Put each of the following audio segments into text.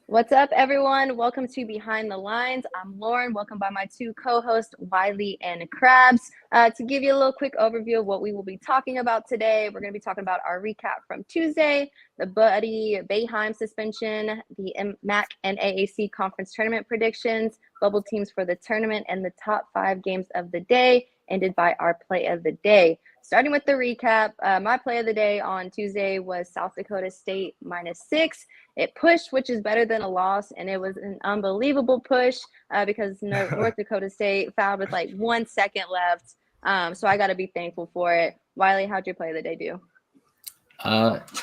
What's up, everyone? Welcome to Behind the Lines. I'm Lauren, welcomed by my two co-hosts, Wylie and Krabs. To give you a little quick overview of what we will be talking about today, we're going to be talking about our recap from Tuesday, the Buddy Boeheim suspension, the MAC and AAC conference tournament predictions, bubble teams for the tournament, and the top 5 games of the day, ended by our play of the day. Starting with the recap, my play of the day on Tuesday was South Dakota State -6. It pushed, which is better than a loss, and it was an unbelievable push because North Dakota State fouled with like 1 second left. So I got to be thankful for it. Wylie, how'd your play of the day do?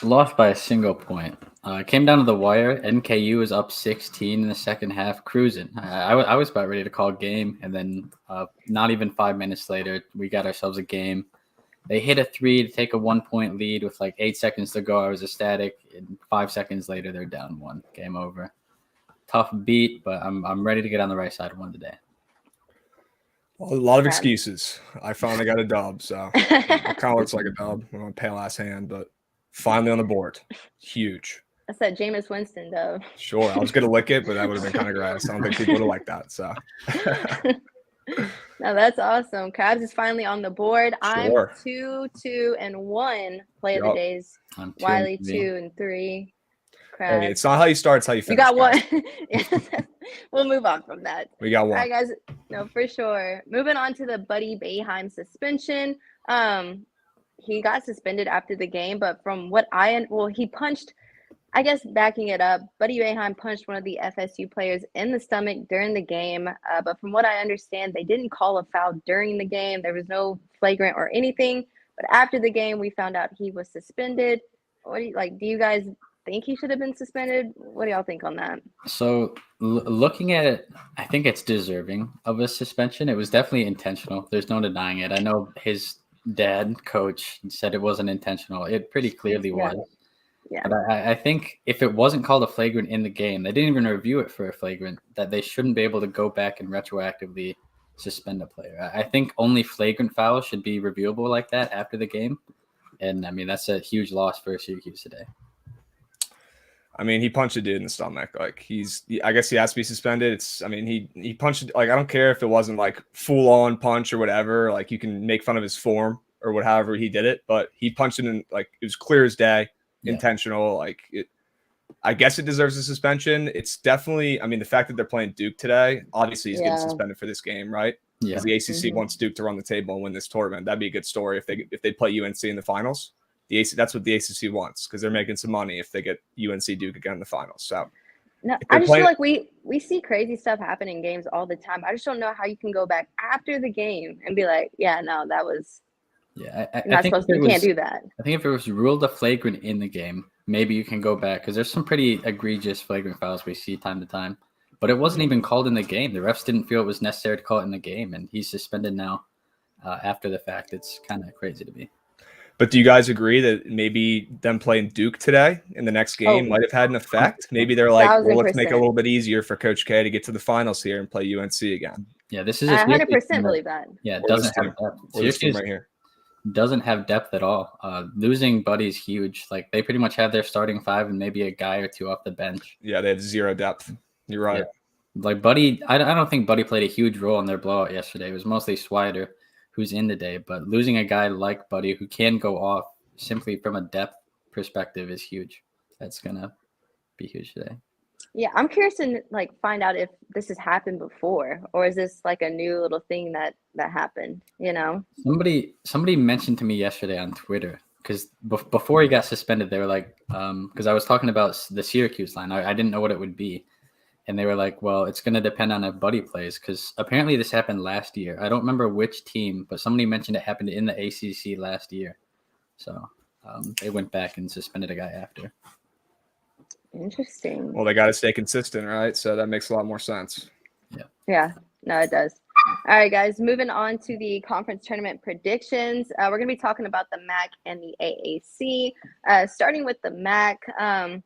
Lost by a single point. Came down to the wire. NKU was up 16 in the second half, cruising. I was about ready to call game, and then not even 5 minutes later, we got ourselves a game. They hit a 3 to take a 1-point lead with like 8 seconds to go. I was ecstatic. And 5 seconds later, they're down 1. Game over. Tough beat, but I'm ready to get on the right side of one today. Well, a lot of excuses. I finally got a dub, so it kind of looks like a dub on a pale ass hand, but finally on the board. Huge. That's that Jameis Winston dub. Sure, I was gonna lick it, but that would have been kind of grass. I don't think people would have liked that. So. No, that's awesome. Krabs is finally on the board. Sure. I'm 2-2-1 play of the days. I'm 2 Wylie and 3. 2 and 3. Krabs. Hey, it's not how you start; it's how you finish. You got one. We'll move on from that. We got one. All right, guys. No, for sure. Moving on to the Buddy Boeheim suspension. He got suspended after the game, but from what he punched. I guess backing it up, Buddy Boeheim punched one of the FSU players in the stomach during the game. But from what I understand, they didn't call a foul during the game. There was no flagrant or anything. But after the game, we found out he was suspended. What do you guys think he should have been suspended? What do y'all think on that? So looking at it, I think it's deserving of a suspension. It was definitely intentional. There's no denying it. I know his dad, coach, said it wasn't intentional. It pretty clearly was. Yeah. But I think if it wasn't called a flagrant in the game, they didn't even review it for a flagrant, that they shouldn't be able to go back and retroactively suspend a player. I think only flagrant fouls should be reviewable like that after the game. And, I mean, that's a huge loss for Syracuse today. I mean, he punched a dude in the stomach. Like I guess he has to be suspended. He punched, like, I don't care if it wasn't like full on punch or whatever. Like, you can make fun of his form or whatever he did it, but he punched it in, like, it was clear as day. Intentional. Like, I guess it deserves a suspension. It's definitely, I mean, the fact that they're playing Duke today, obviously he's getting suspended for this game, right? Yeah. Because the ACC wants Duke to run the table and win this tournament. That'd be a good story if they play UNC in the finals. That's what the ACC wants, because they're making some money if they get UNC Duke again in the finals. So no, I just feel like we see crazy stuff happen in games all the time. I just don't know how you can go back after the game and be like, yeah, no, that was. Yeah, I think you can't do that. I think if it was ruled a flagrant in the game, maybe you can go back, because there's some pretty egregious flagrant fouls we see time to time. But it wasn't even called in the game. The refs didn't feel it was necessary to call it in the game, and he's suspended now after the fact. It's kind of crazy to me. But do you guys agree that maybe them playing Duke today in the next game might have had an effect? Maybe they're like, well, let's make it a little bit easier for Coach K to get to the finals here and play UNC again. Yeah, this is 100% believe that. Yeah, it doesn't have depth. Syracuse right here doesn't have depth at all. Losing Buddy's huge. Like, they pretty much have their starting 5 and maybe a guy or two off the bench. Yeah, they have zero depth. You're right. Yeah. Like, Buddy, I don't think Buddy played a huge role in their blowout yesterday. It was mostly Swider who's in today, but losing a guy like Buddy who can go off simply from a depth perspective is huge. That's gonna be huge today. Yeah, I'm curious to find out if this has happened before, or is this like a new little thing that happened, you know? Somebody mentioned to me yesterday on Twitter, because before he got suspended, they were like, because I was talking about the Syracuse line. I didn't know what it would be. And they were like, well, it's going to depend on if Buddy plays, because apparently this happened last year. I don't remember which team, but somebody mentioned it happened in the ACC last year. So they went back and suspended a guy after. Interesting. Well, they got to stay consistent, right? So that makes a lot more sense. Yeah, no, it does. All right, guys, moving on to the conference tournament predictions. We're going to be talking about the MAC and the AAC. Starting with the MAC, I'm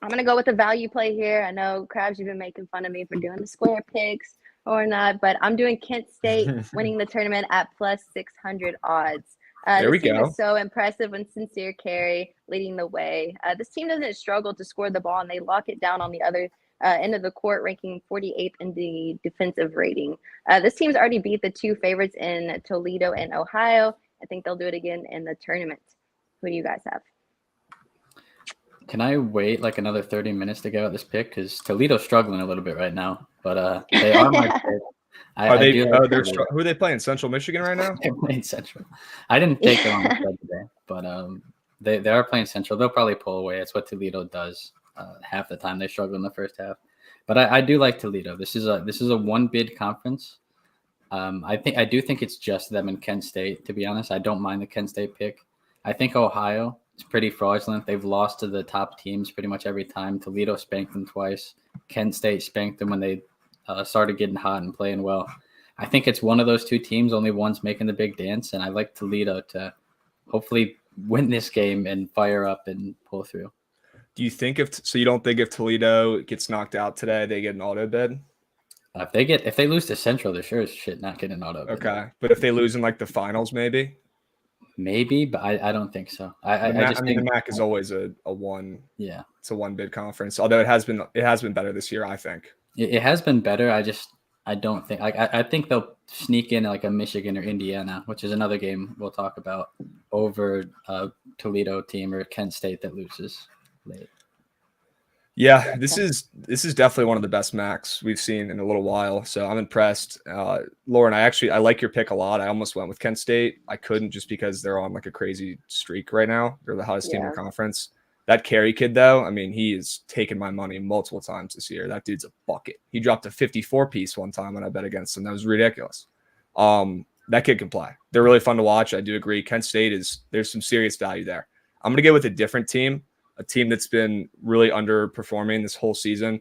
going to go with the value play here. I know, Krabs, you've been making fun of me for doing the square picks or not, but I'm doing Kent State winning the tournament at plus 600 odds. There we This team go. is so impressive when Sincere Carey leading the way. This team doesn't struggle to score the ball, and they lock it down on the other end of the court, ranking 48th in the defensive rating. This team's already beat the two favorites in Toledo and Ohio. I think they'll do it again in the tournament. Who do you guys have? Can I wait like another 30 minutes to get out this pick? Because Toledo's struggling a little bit right now, but they are my pick. Are they? Like Who are they playing? Central Michigan right now? They're playing Central. I didn't take them on the spread today, but they are playing Central. They'll probably pull away. It's what Toledo does. Half the time they struggle in the first half, but I do like Toledo. This is a one bid conference. I do think it's just them and Kent State. To be honest, I don't mind the Kent State pick. I think Ohio is pretty fraudulent. They've lost to the top teams pretty much every time. Toledo spanked them twice. Kent State spanked them when they started getting hot and playing well. I think it's one of those two teams. Only one's making the big dance, and I like Toledo to hopefully win this game and fire up and pull through. Do you think you don't think if Toledo gets knocked out today, they get an auto bid? If they lose to Central, they're sure as shit not getting an auto bid. Okay, but if they lose in like the finals, maybe, but I don't think so. I think the MAC is always a one. Yeah, it's a one bid conference. Although it has been better this year. I think it has been better. I don't think I think they'll sneak in like a Michigan or Indiana, which is another game we'll talk about, over a Toledo team or Kent State that loses late. Yeah, this is definitely one of the best MACs we've seen in a little while. So I'm impressed. Lauren, I like your pick a lot. I almost went with Kent State. I couldn't just because they're on like a crazy streak right now. They're the hottest team in the conference. That Carey kid, though, I mean, he has taken my money multiple times this year. That dude's a bucket. He dropped a 54 piece one time when I bet against him. That was ridiculous. That kid can play. They're really fun to watch. I do agree. Kent State there's some serious value there. I'm going to go with a different team, a team that's been really underperforming this whole season.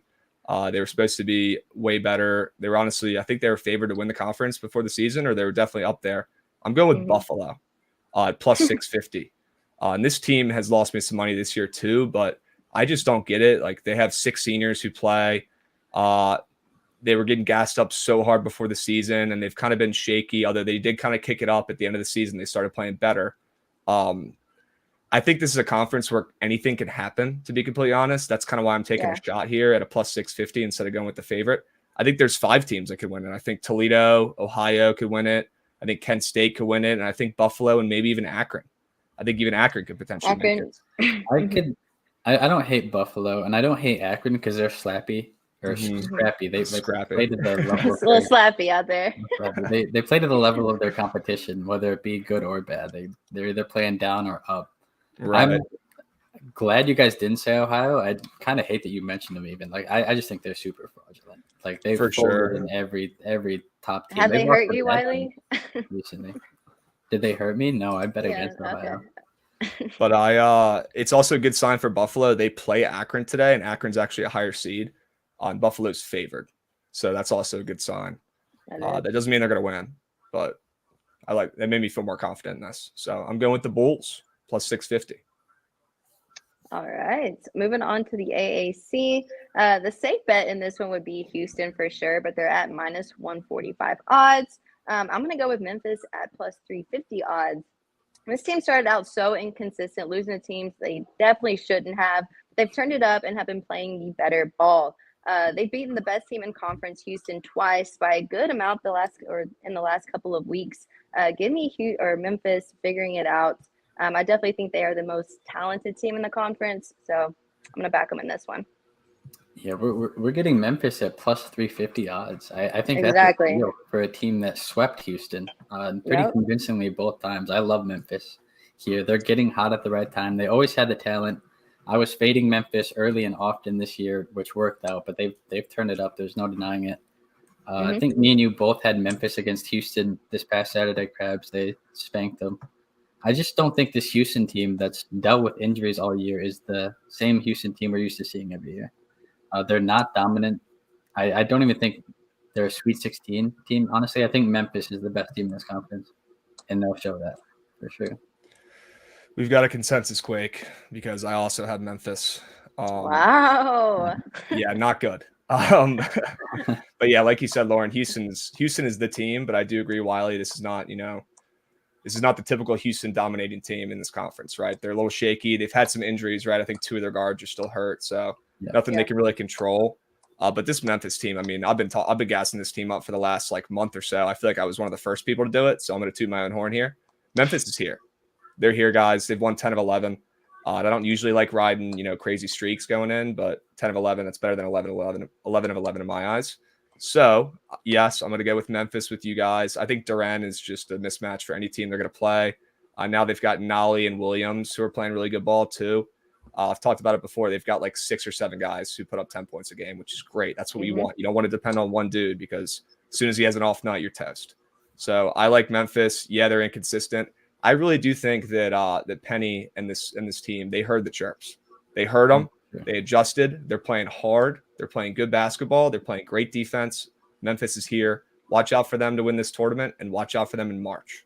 They were supposed to be way better. They were honestly, I think they were favored to win the conference before the season, or they were definitely up there. I'm going with Buffalo at plus 650. And this team has lost me some money this year too, but I just don't get it. Like, they have 6 seniors who play. They were getting gassed up so hard before the season, and they've kind of been shaky, although they did kind of kick it up at the end of the season. They started playing better. I think this is a conference where anything can happen, to be completely honest. That's kind of why I'm taking a shot here at a plus 650 instead of going with the favorite. I think there's 5 teams that could win it. I think Toledo, Ohio could win it. I think Kent State could win it. And I think Buffalo and maybe even Akron. I think even Akron could potentially make it. I don't hate Buffalo, and I don't hate Akron because they're slappy or scrappy. They play to the level. It's a little slappy out there. They play to the level of their competition, whether it be good or bad. They're either playing down or up. Right. I'm glad you guys didn't say Ohio. I kind of hate that you mentioned them even. Like, I just think they're super fraudulent. Like, they've folded in every top team. Have they hurt you, Wylie? Recently. Did they hurt me? No, I bet against Ohio. But it's also a good sign for Buffalo. They play Akron today, and Akron's actually a higher seed. Buffalo's favored, so that's also a good sign. That doesn't mean they're going to win, but that made me feel more confident in this. So I'm going with the Bulls plus 650. All right, moving on to the AAC. The safe bet in this one would be Houston for sure, but they're at minus 145 odds. I'm going to go with Memphis at plus 350 odds. This team started out so inconsistent, losing to teams they definitely shouldn't have. They've turned it up and have been playing the better ball. They've beaten the best team in conference, Houston, twice by a good amount in the last couple of weeks. Give me Memphis figuring it out. I definitely think they are the most talented team in the conference, so I'm going to back them in this one. Yeah, we're getting Memphis at plus 350 odds. I think exactly. That's a deal for a team that swept Houston pretty convincingly both times. I love Memphis here. They're getting hot at the right time. They always had the talent. I was fading Memphis early and often this year, which worked out, but they've turned it up. There's no denying it. I think me and you both had Memphis against Houston this past Saturday, Krabs. They spanked them. I just don't think this Houston team that's dealt with injuries all year is the same Houston team we're used to seeing every year. They're not dominant. I don't even think they're a Sweet 16 team. Honestly, I think Memphis is the best team in this conference, and they'll show that for sure. We've got a consensus, Quake, because I also have Memphis. Wow. Yeah, not good. But yeah, like you said, Lauren, Houston is the team, but I do agree, Wylie, this is not, This is not the typical Houston dominating team in this conference, right? They're a little shaky. They've had some injuries, right? I think 2 of their guards are still hurt, so nothing they can really control. But this Memphis team, I mean, I've been gassing this team up for the last like month or so. I feel like I was one of the first people to do it, so I'm going to toot my own horn here. Memphis is here. They're here, guys. They've won 10 of 11. I don't usually like riding, crazy streaks going in, but 10 of 11, that's better than 11 of 11 in my eyes. So, yes, I'm going to go with Memphis with you guys. I think Durant is just a mismatch for any team they're going to play. Now they've got Nolly and Williams who are playing really good ball too. I've talked about it before. They've got like 6 or 7 guys who put up 10 points a game, which is great. That's what you want. You don't want to depend on one dude because as soon as he has an off night, you're toast. So I like Memphis. Yeah, they're inconsistent. I really do think that that Penny and this team, they heard the chirps. They heard them. They adjusted. They're playing hard. They're playing good basketball. They're playing great defense. Memphis is here. Watch out for them to win this tournament, and watch out for them in March.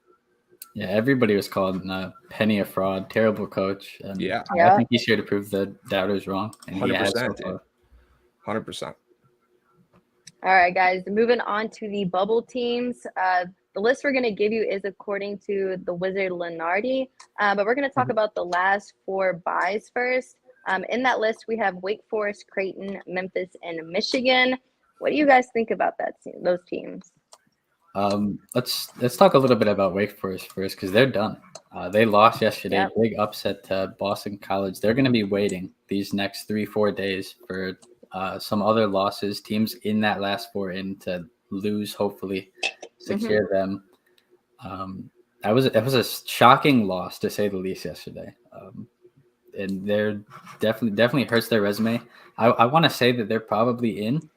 Yeah, everybody was calling Penny a fraud, terrible coach. And yeah, I think he's here to prove the doubters wrong. And 100%. 100%. All right, guys, moving on to the bubble teams. The list we're going to give you is according to the Wizard Lenardi, but we're going to talk about the last 4 buys first. In that list, we have Wake Forest, Creighton, Memphis, and Michigan. What do you guys think about those teams? Let's talk a little bit about Wake Forest first because they're done. They lost yesterday. Big upset to Boston College. They're going to be waiting these next 3-4 days for some other losses. Teams in that last 4 in to lose, hopefully secure them. That was a shocking loss to say the least yesterday. And they're definitely hurts their resume. I want to say that they're probably in.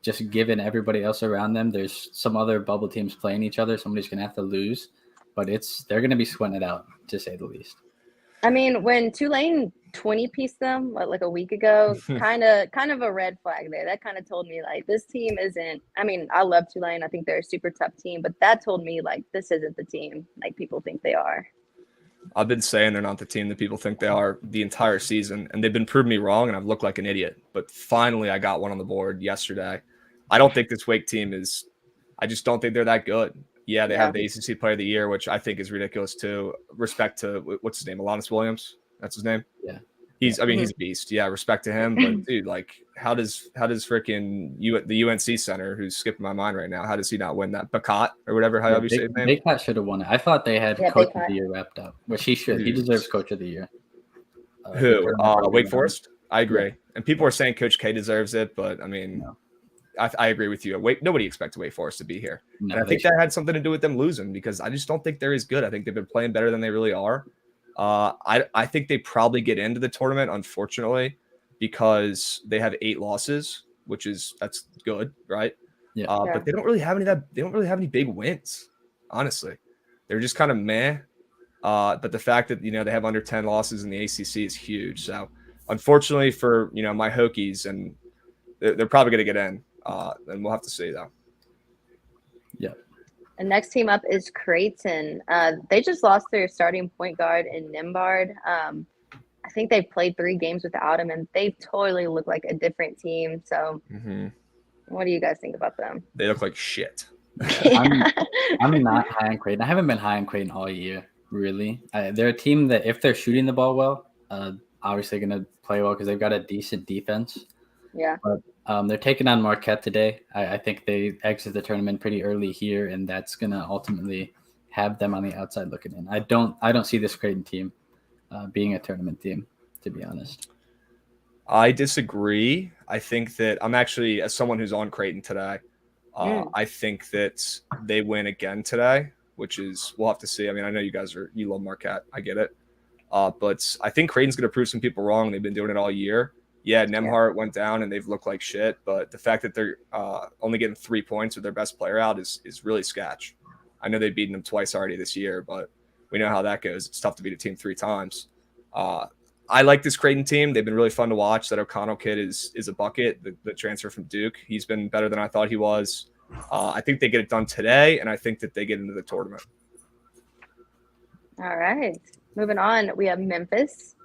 Just given everybody else around them, there's some other bubble teams playing each other. Somebody's going to have to lose, but they're going to be sweating it out, to say the least. I mean, when Tulane 20-pieced them like a week ago, kind of a red flag there. That kind of told me like this team isn't. I mean, I love Tulane. I think they're a super tough team, but that told me like this isn't the team like people think they are. I've been saying they're not the team that people think they are the entire season, and they've been proving me wrong, and I've looked like an idiot. But finally, I got one on the board yesterday. I don't think this Wake team is – I just don't think they're that good. Yeah, they have the ACC Player of the Year, which I think is ridiculous too. Respect to – what's his name? Alanis Williams? That's his name? Yeah. He's a beast. Yeah, respect to him. But, dude, like, how does freaking the UNC center, who's skipping my mind right now, how does he not win that? Bacat or whatever, however you say his name? Bacat should have won it. I thought they had Coach of the Year wrapped up, which he should. He deserves Coach of the Year. Who? Wake Forest? I agree. Yeah. And people are saying Coach K deserves it, but, I mean – I agree with you. Nobody expected Wake Forest to be here. No, and I think that had something to do with them losing because I just don't think they're as good. I think they've been playing better than they really are. I think they probably get into the tournament, unfortunately, because they have 8 losses, that's good, right? Yeah. But they don't really have any big wins, honestly. They're just kind of meh. But the fact that they have under 10 losses in the ACC is huge. So unfortunately for my Hokies, and they're probably going to get in. And we'll have to see, though. Yeah. The next team up is Creighton. They just lost their starting point guard in Nimbard. I think they played 3 games without him, and they totally look like a different team. So what do you guys think about them? They look like shit. I'm not high on Creighton. I haven't been high on Creighton all year, really. They're a team that if they're shooting the ball well, obviously going to play well because they've got a decent defense. Yeah. But they're taking on Marquette today. I think they exit the tournament pretty early here, and that's going to ultimately have them on the outside looking in. I don't see this Creighton team being a tournament team, to be honest. I disagree. I think that I'm actually, as someone who's on Creighton today, I think that they win again today, which is we'll have to see. I mean, I know you love Marquette. I get it. But I think Creighton's going to prove some people wrong. They've been doing it all year. Yeah, Nembhard went down and they've looked like shit, but the fact that they're only getting 3 points with their best player out is really sketch. I know they've beaten them twice already this year, but we know how that goes. It's tough to beat a team 3 times. I like this Creighton team. They've been really fun to watch. That O'Connell kid is a bucket, the transfer from Duke. He's been better than I thought he was. I think they get it done today, and I think that they get into the tournament. All right. Moving on, we have Memphis.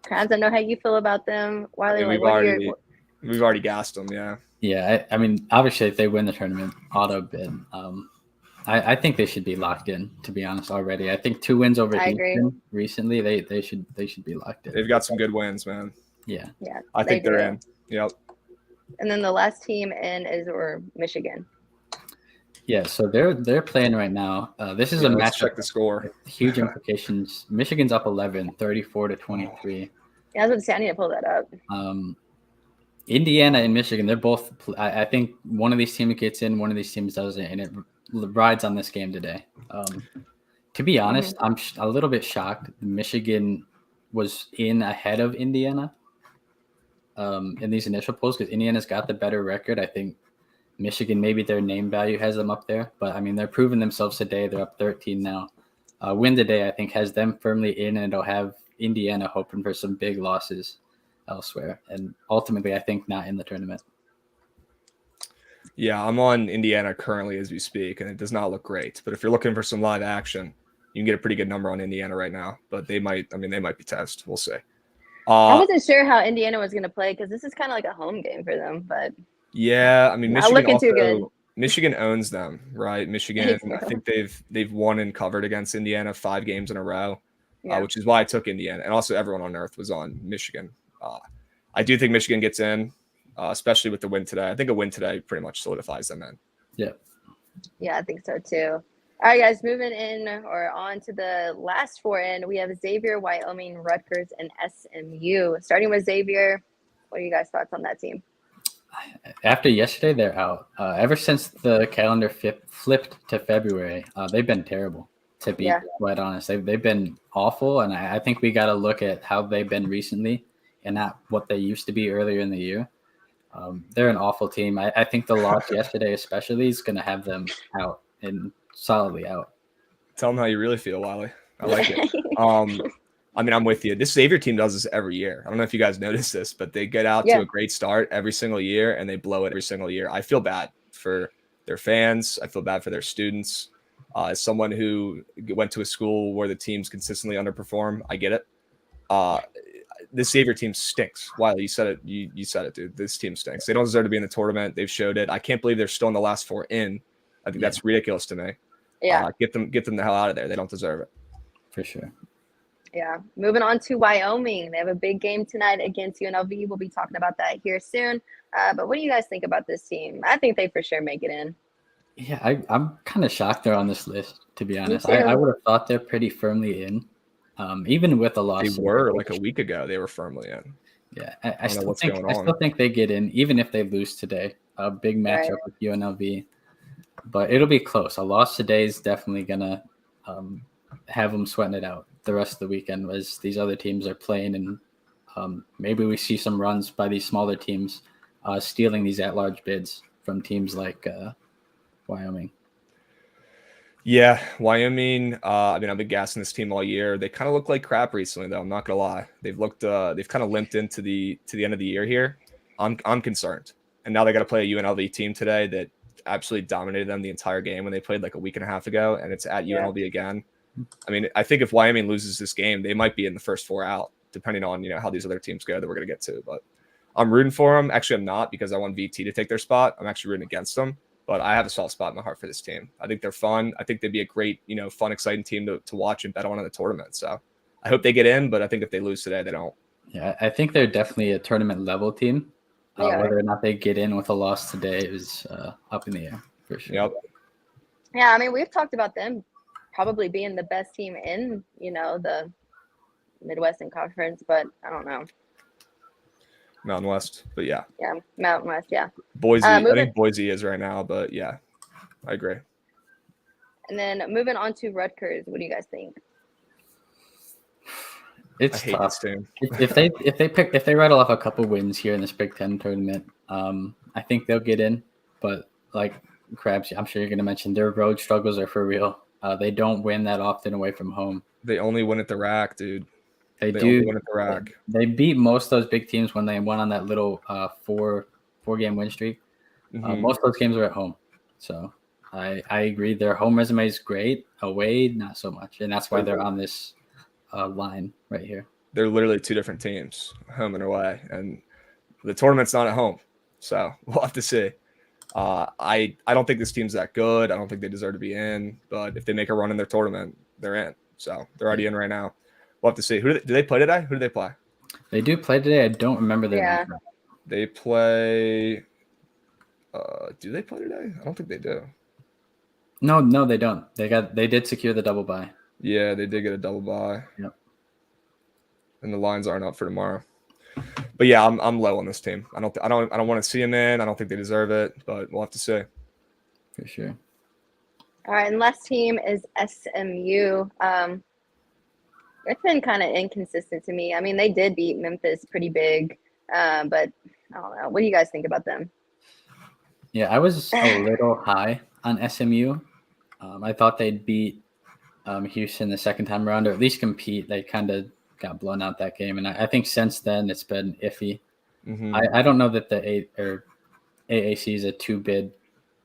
Krabs, I know how you feel about them. Wylie, we've already gassed them, yeah. Yeah, I mean, obviously, if they win the tournament, auto bid. I think they should be locked in, to be honest, already. I think 2 wins over I agree. Houston recently. They should be locked in. They've got some good wins, man. Yeah. Yeah, I think they they're do. in. Yep. And then the last team in is Michigan. Yeah, so they're playing right now. This is a Let's matchup check the score. with huge implications. Michigan's up 11, 34-23. Yeah, I was going to say I need to pull that up. Indiana and Michigan, they're both. I think one of these teams gets in, one of these teams doesn't, and it rides on this game today. To be honest, I'm a little bit shocked. Michigan was in ahead of Indiana in these initial polls because Indiana's got the better record. I think Michigan, maybe their name value has them up there, but I mean, they're proving themselves today. They're up 13 now. Win today, I think, has them firmly in, and it'll have Indiana hoping for some big losses elsewhere, and ultimately, I think not in the tournament. Yeah, I'm on Indiana currently as we speak, and it does not look great. But if you're looking for some live action, you can get a pretty good number on Indiana right now. But they might be toast. We'll see. I wasn't sure how Indiana was going to play because this is kind of like a home game for them, but yeah, I mean, not looking too good. Michigan owns them, right? Michigan, I think they've won and covered against Indiana 5 games in a row, which is why I took Indiana. And also everyone on earth was on Michigan. I do think Michigan gets in, especially with the win today. I think a win today pretty much solidifies them in. Yeah, I think so too. All right, guys, moving in or on to the last 4 in, we have Xavier, Wyoming, Rutgers, and SMU. Starting with Xavier, what are you guys' thoughts on that team? After yesterday, they're out. Ever since the calendar flipped to February, they've been terrible, to be quite honest. They've been awful, and I think we got to look at how they've been recently and not what they used to be earlier in the year. They're an awful team. I think the loss yesterday especially is going to have them out and solidly out. Tell them how you really feel, Wylie. I like it. I mean, I'm with you. This Xavier team does this every year. I don't know if you guys notice this, but they get out to a great start every single year and they blow it every single year. I feel bad for their fans. I feel bad for their students. As someone who went to a school where the teams consistently underperform, I get it. This Xavier team stinks. Wylie, you said it. You said it, dude. This team stinks. They don't deserve to be in the tournament. They've showed it. I can't believe they're still in the last 4 in. I think that's ridiculous to me. Yeah. Get them the hell out of there. They don't deserve it. For sure. Yeah. Moving on to Wyoming. They have a big game tonight against UNLV. We'll be talking about that here soon. But what do you guys think about this team? I think they for sure make it in. Yeah, I'm kind of shocked they're on this list, to be honest. I would have thought they're pretty firmly in. Even with a loss. They were like a week ago. They were firmly in. Yeah, I still think they get in, even if they lose today. A big matchup with UNLV. But it'll be close. A loss today is definitely going to have them sweating it out the rest of the weekend as these other teams are playing. And maybe we see some runs by these smaller teams stealing these at-large bids from teams like Wyoming. Yeah, Wyoming. I mean, I've been gassing this team all year. They kind of look like crap recently, though. I'm not gonna lie. They've looked. They've kind of limped into the end of the year here. I'm concerned. And now they got to play a UNLV team today that absolutely dominated them the entire game when they played like a week and a half ago, and it's at UNLV again. I mean, I think if Wyoming loses this game, they might be in the first 4 out, depending on how these other teams go that we're gonna get to. But I'm rooting for them. Actually, I'm not because I want VT to take their spot. I'm actually rooting against them. But I have a soft spot in my heart for this team. I think they're fun. I think they'd be a great, fun, exciting team to watch and bet on in the tournament. So I hope they get in, but I think if they lose today, they don't. Yeah, I think they're definitely a tournament level team. Whether or not they get in with a loss today is up in the air for sure. Yep. Yeah, I mean, we've talked about them probably being the best team in, the Midwestern Conference, but I don't know. Mountain West, but yeah. Yeah, Mountain West, yeah. Boise, I think Boise is right now, but yeah, I agree. And then moving on to Rutgers, what do you guys think? It's tough. If they rattle off a couple wins here in this Big Ten tournament, I think they'll get in. But like Krabs, I'm sure you're going to mention their road struggles are for real. They don't win that often away from home. They only win at the rack, dude. They do win at the rack. They beat most of those big teams when they went on that little four-game win streak. Mm-hmm. Most of those games were at home. So I agree. Their home resume is great. Away, not so much. And that's why they're on this line right here. They're literally 2 different teams, home and away. And the tournament's not at home. So we'll have to see. I don't think this team's that good. I don't think they deserve to be in. But if they make a run in their tournament, they're in. So they're already in right now. We'll have to see. Do they play today? Who do they play? They do play today. I don't remember their Yeah. matchup. They play. Do they play today? I don't think they do. No, they don't. They did secure the double bye. Yeah, they did get a double bye. Yep. And the lines aren't up for tomorrow. But yeah, I'm low on this team. I don't want to see them in. I don't think they deserve it, but we'll have to see. For sure. All right, and last team is SMU. It's been kind of inconsistent to me. I mean, they did beat Memphis pretty big, but I don't know. What do you guys think about them? Yeah, I was a little high on SMU. I thought they'd beat Houston the second time around, or at least compete. They kind of got blown out that game, and I think since then it's been iffy. Mm-hmm. I don't know that the AAC is a 2-bid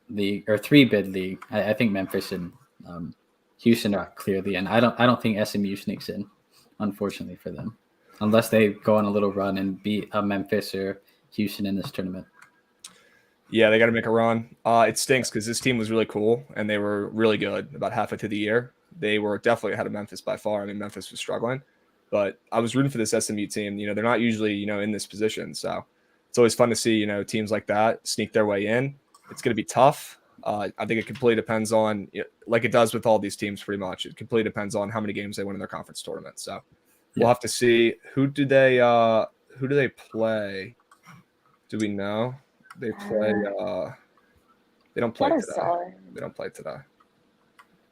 league or 3-bid league. I think Memphis and Houston are clearly in. I don't think SMU sneaks in, unfortunately for them, unless they go on a little run and beat Memphis or Houston in this tournament. Yeah, they got to make a run. It stinks because this team was really cool and they were really good about halfway through the year. They were definitely ahead of Memphis by far. I mean, Memphis was struggling, but I was rooting for this SMU team. You know, they're not usually, in this position. So it's always fun to see, teams like that sneak their way in. It's going to be tough. I think it completely depends on, like it does with all these teams pretty much. It completely depends on how many games they win in their conference tournament. So we'll have to see. Who do they play? Do we know? They play. They don't play today. They don't play today.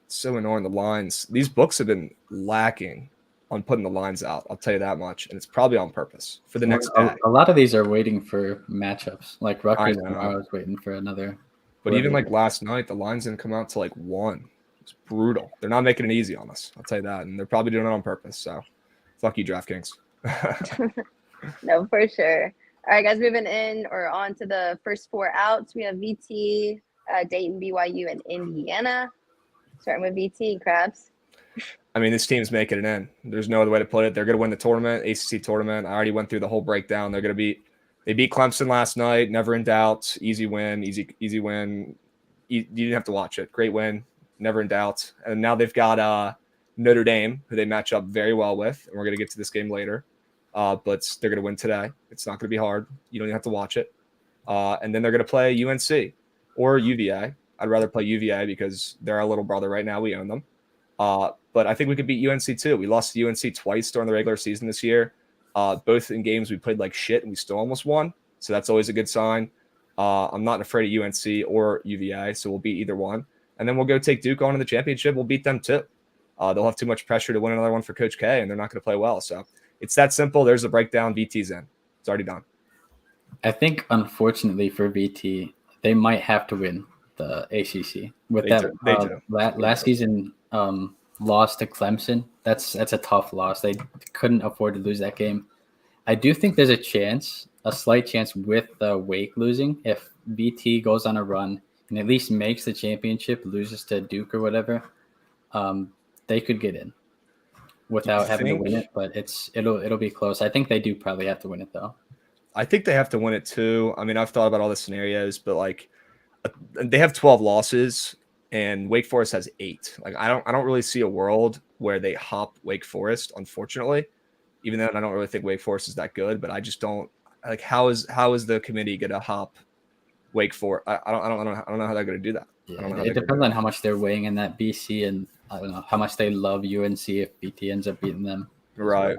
It's so annoying. The lines. These books have been lacking on putting the lines out. I'll tell you that much, and it's probably on purpose for the next day. A lot of these are waiting for matchups. Like Rutgers tomorrow is waiting for another. But even like last night, the lines didn't come out to like 1. It's brutal. They're not making it easy on us. I'll tell you that, and they're probably doing it on purpose. So, fuck you, DraftKings. No, for sure. All right, guys, moving in or on to the first 4 outs. We have VT, Dayton, BYU, and Indiana. Starting with VT, Krabs. I mean, this team's making it in. There's no other way to put it. They're going to win the tournament, ACC tournament. I already went through the whole breakdown. They're going to they beat Clemson last night. Never in doubt. Easy win. Easy win. You didn't have to watch it. Great win. Never in doubt. And now they've got Notre Dame, who they match up very well with. And we're going to get to this game later. But they're going to win today. It's not going to be hard. You don't even have to watch it. And then they're going to play UNC or UVA. I'd rather play UVA because they're our little brother right now. We own them. But I think we could beat UNC too. We lost to UNC twice during the regular season this year. Both in games we played like shit and we still almost won. So that's always a good sign. I'm not afraid of UNC or UVA, so we'll beat either one. And then we'll go take Duke on in the championship. We'll beat them too. They'll have too much pressure to win another one for Coach K, and they're not going to play well. So it's that simple. There's the breakdown. VT's in. It's already done. I think, unfortunately for VT, they might have to win the ACC. With last season loss to Clemson, that's a tough loss. They couldn't afford to lose that game. I do think there's a slight chance with Wake losing. If VT goes on a run and at least makes the championship, loses to Duke or whatever, they could get in without having to win it. But it'll be close. I think they do probably have to win it though. I think they have to win it too. I mean, I've thought about all the scenarios, but like they have 12 losses and Wake Forest has 8. Like I don't really see a world where they hop Wake Forest, unfortunately. Even though I don't really think Wake Forest is that good, but I just don't like how is the committee gonna hop Wake Forest? I don't know how they're gonna do that. Yeah, it depends on how much they're weighing in that BC, and I don't know how much they love UNC if BT ends up beating them. Right.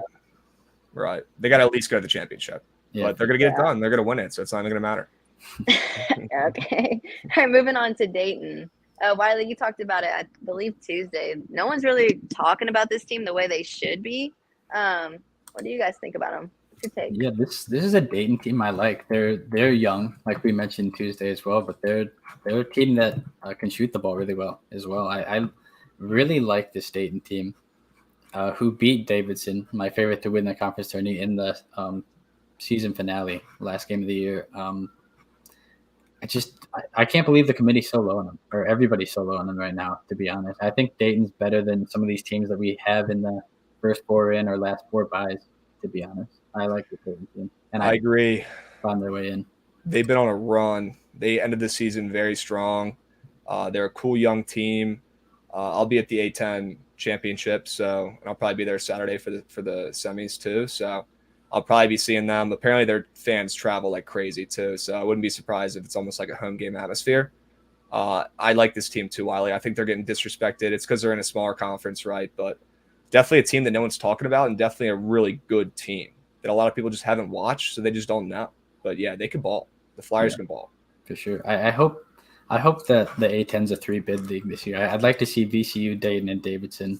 They got to at least go to the championship. Yeah. But they're gonna get it done. They're gonna win it, so it's not even gonna matter. Okay. All right, moving on to Dayton. Wylie, you talked about it, I believe, Tuesday. No one's really talking about this team the way they should be. What do you guys think about them? What's your take? Yeah, this is a Dayton team I like. They're young, like we mentioned Tuesday as well, but they're a team that can shoot the ball really well as well. I really like this Dayton team, who beat Davidson, my favorite to win the conference tourney, in the season finale, last game of the year. I can't believe the committee's so low on them, or everybody's so low on them right now, to be honest. I think Dayton's better than some of these teams that we have in the first 4 in or last 4 buys, to be honest. I like the Dayton team. And I agree. Found their way in. They've been on a run. They ended the season very strong. They're a cool young team. I'll be at the A10 championship, and I'll probably be there Saturday for the semis too. So I'll probably be seeing them. Apparently, their fans travel like crazy too. So I wouldn't be surprised if it's almost like a home game atmosphere. I like this team too, Wylie. I think they're getting disrespected. It's because they're in a smaller conference, right? But definitely a team that no one's talking about, and definitely a really good team that a lot of people just haven't watched, so they just don't know. But yeah, they can ball. The Flyers can ball for sure. I hope that the A10's a 3-bid league this year. I'd like to see VCU, Dayton, and Davidson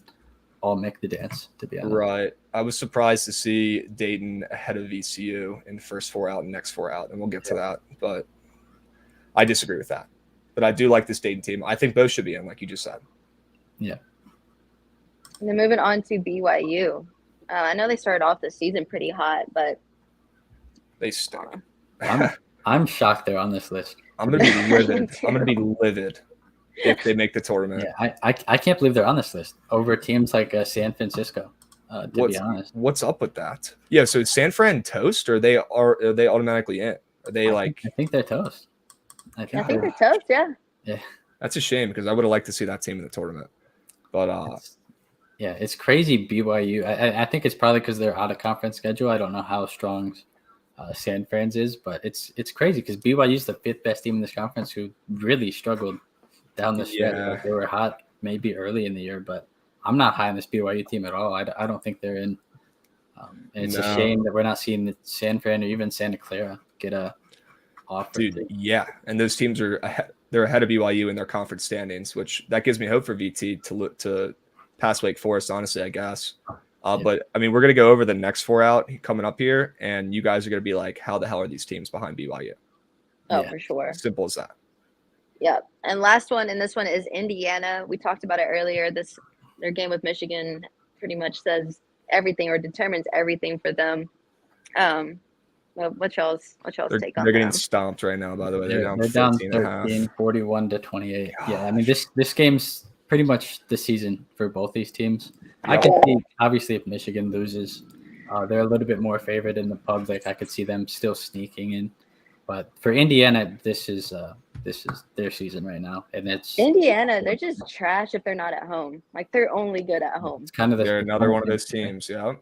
all make the dance, to be honest. Right. I was surprised to see Dayton ahead of VCU in first 4 out and next 4 out, and we'll get to that. But I disagree with that. But I do like this Dayton team. I think both should be in, like you just said. Yeah. And then moving on to BYU. I know they started off the season pretty hot, but they stink. I'm shocked they're on this list. I'm gonna be livid. I'm gonna be livid if they make the tournament. Yeah, I can't believe they're on this list over teams like San Francisco. To be honest, what's up with that? Yeah, so is San Fran toast, or are they automatically in? Are they I think they're toast. I think they're toast. Yeah. Yeah. That's a shame because I would have liked to see that team in the tournament. But it's crazy. BYU. I think it's probably because they're out of conference schedule. I don't know how strong San Fran's is, but it's crazy because BYU is the 5th best team in this conference who really struggled down the stretch. Yeah. They were hot maybe early in the year, but I'm not high on this BYU team at all. I don't think they're in. And it's a shame that we're not seeing San Fran or even Santa Clara get a offer. Dude, yeah, and those teams are they're ahead of BYU in their conference standings, which that gives me hope for VT to pass Wake Forest. Honestly, I guess. But I mean, we're gonna go over the next 4 out coming up here, and you guys are gonna be like, "How the hell are these teams behind BYU?" Oh, for sure. Simple as that. Yep. And last one, and this one is Indiana. We talked about it earlier. Their game with Michigan pretty much says everything or determines everything for them. What y'all's take on that? They're getting stomped right now, by the way. They're down 13, 41-28. Gosh. Yeah, I mean, this game's pretty much the season for both these teams. I could see, obviously, if Michigan loses, they're a little bit more favored in the pub. Like, I could see them still sneaking in. But for Indiana, this is their season right now, and it's Indiana. They're just trash if they're not at home. Like, they're only good at home. It's kind of they're another one of those teams. Yeah.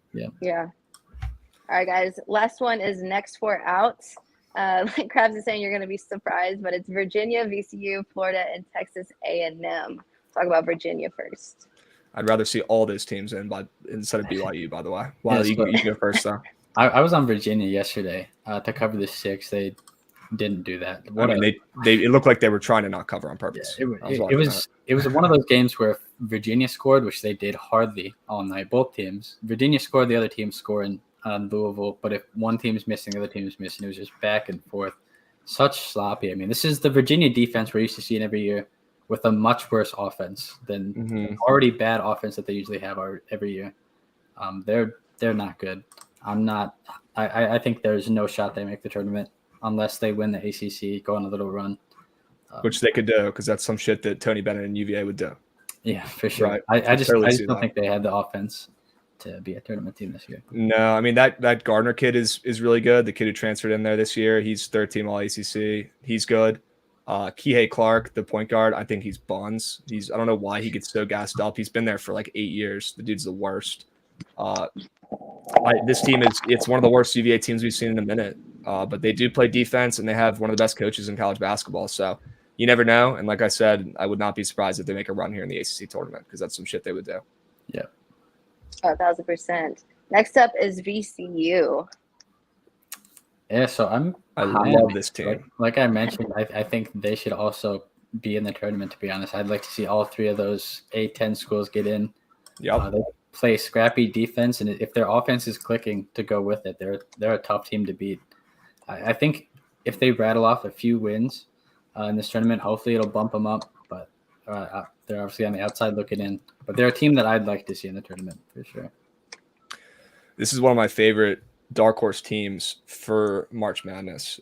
All right, guys. Last one is next 4 out. Like Krabs is saying, you're going to be surprised, but it's Virginia, VCU, Florida, and Texas A&M. Talk about Virginia first. I'd rather see all those teams instead of BYU, by the way. Wow, you go first, though. I was on Virginia yesterday to cover the 6. They didn't do that. It looked like they were trying to not cover on purpose. Yeah, it was one of those games where Virginia scored, which they did hardly all night. Both teams. Virginia scored, the other team scoring on Louisville, but if one team's missing, the other team's missing. It was just back and forth. Such sloppy. I mean, this is the Virginia defense we're used to seeing every year with a much worse offense than the already bad offense that they usually have every year. They're not good. I think there's no shot they make the tournament unless they win the ACC, go on a little run. Which they could do because that's some shit that Tony Bennett and UVA would do. Yeah, for sure. Right. I just don't think they had the offense to be a tournament team this year. No, I mean that Gardner kid is really good. The kid who transferred in there this year, he's 3rd team All ACC. He's good. Kihei Clark, the point guard, I think he's buns. I don't know why he gets so gassed up. He's been there for like 8 years. The dude's the worst. This team it's one of the worst UVA teams we've seen in a minute. But they do play defense and they have one of the best coaches in college basketball. So you never know. And like I said, I would not be surprised if they make a run here in the ACC tournament because that's some shit they would do. Yeah. 1,000%. Next up is VCU. Yeah, so I love this team. Like I mentioned, I think they should also be in the tournament, to be honest. I'd like to see all 3 of those A10 schools get in. Yep. They play scrappy defense, and if their offense is clicking to go with it, they're a tough team to beat. I think if they rattle off a few wins in this tournament, hopefully it'll bump them up. But they're obviously on the outside looking in. But they're a team that I'd like to see in the tournament for sure. This is one of my favorite dark horse teams for March Madness.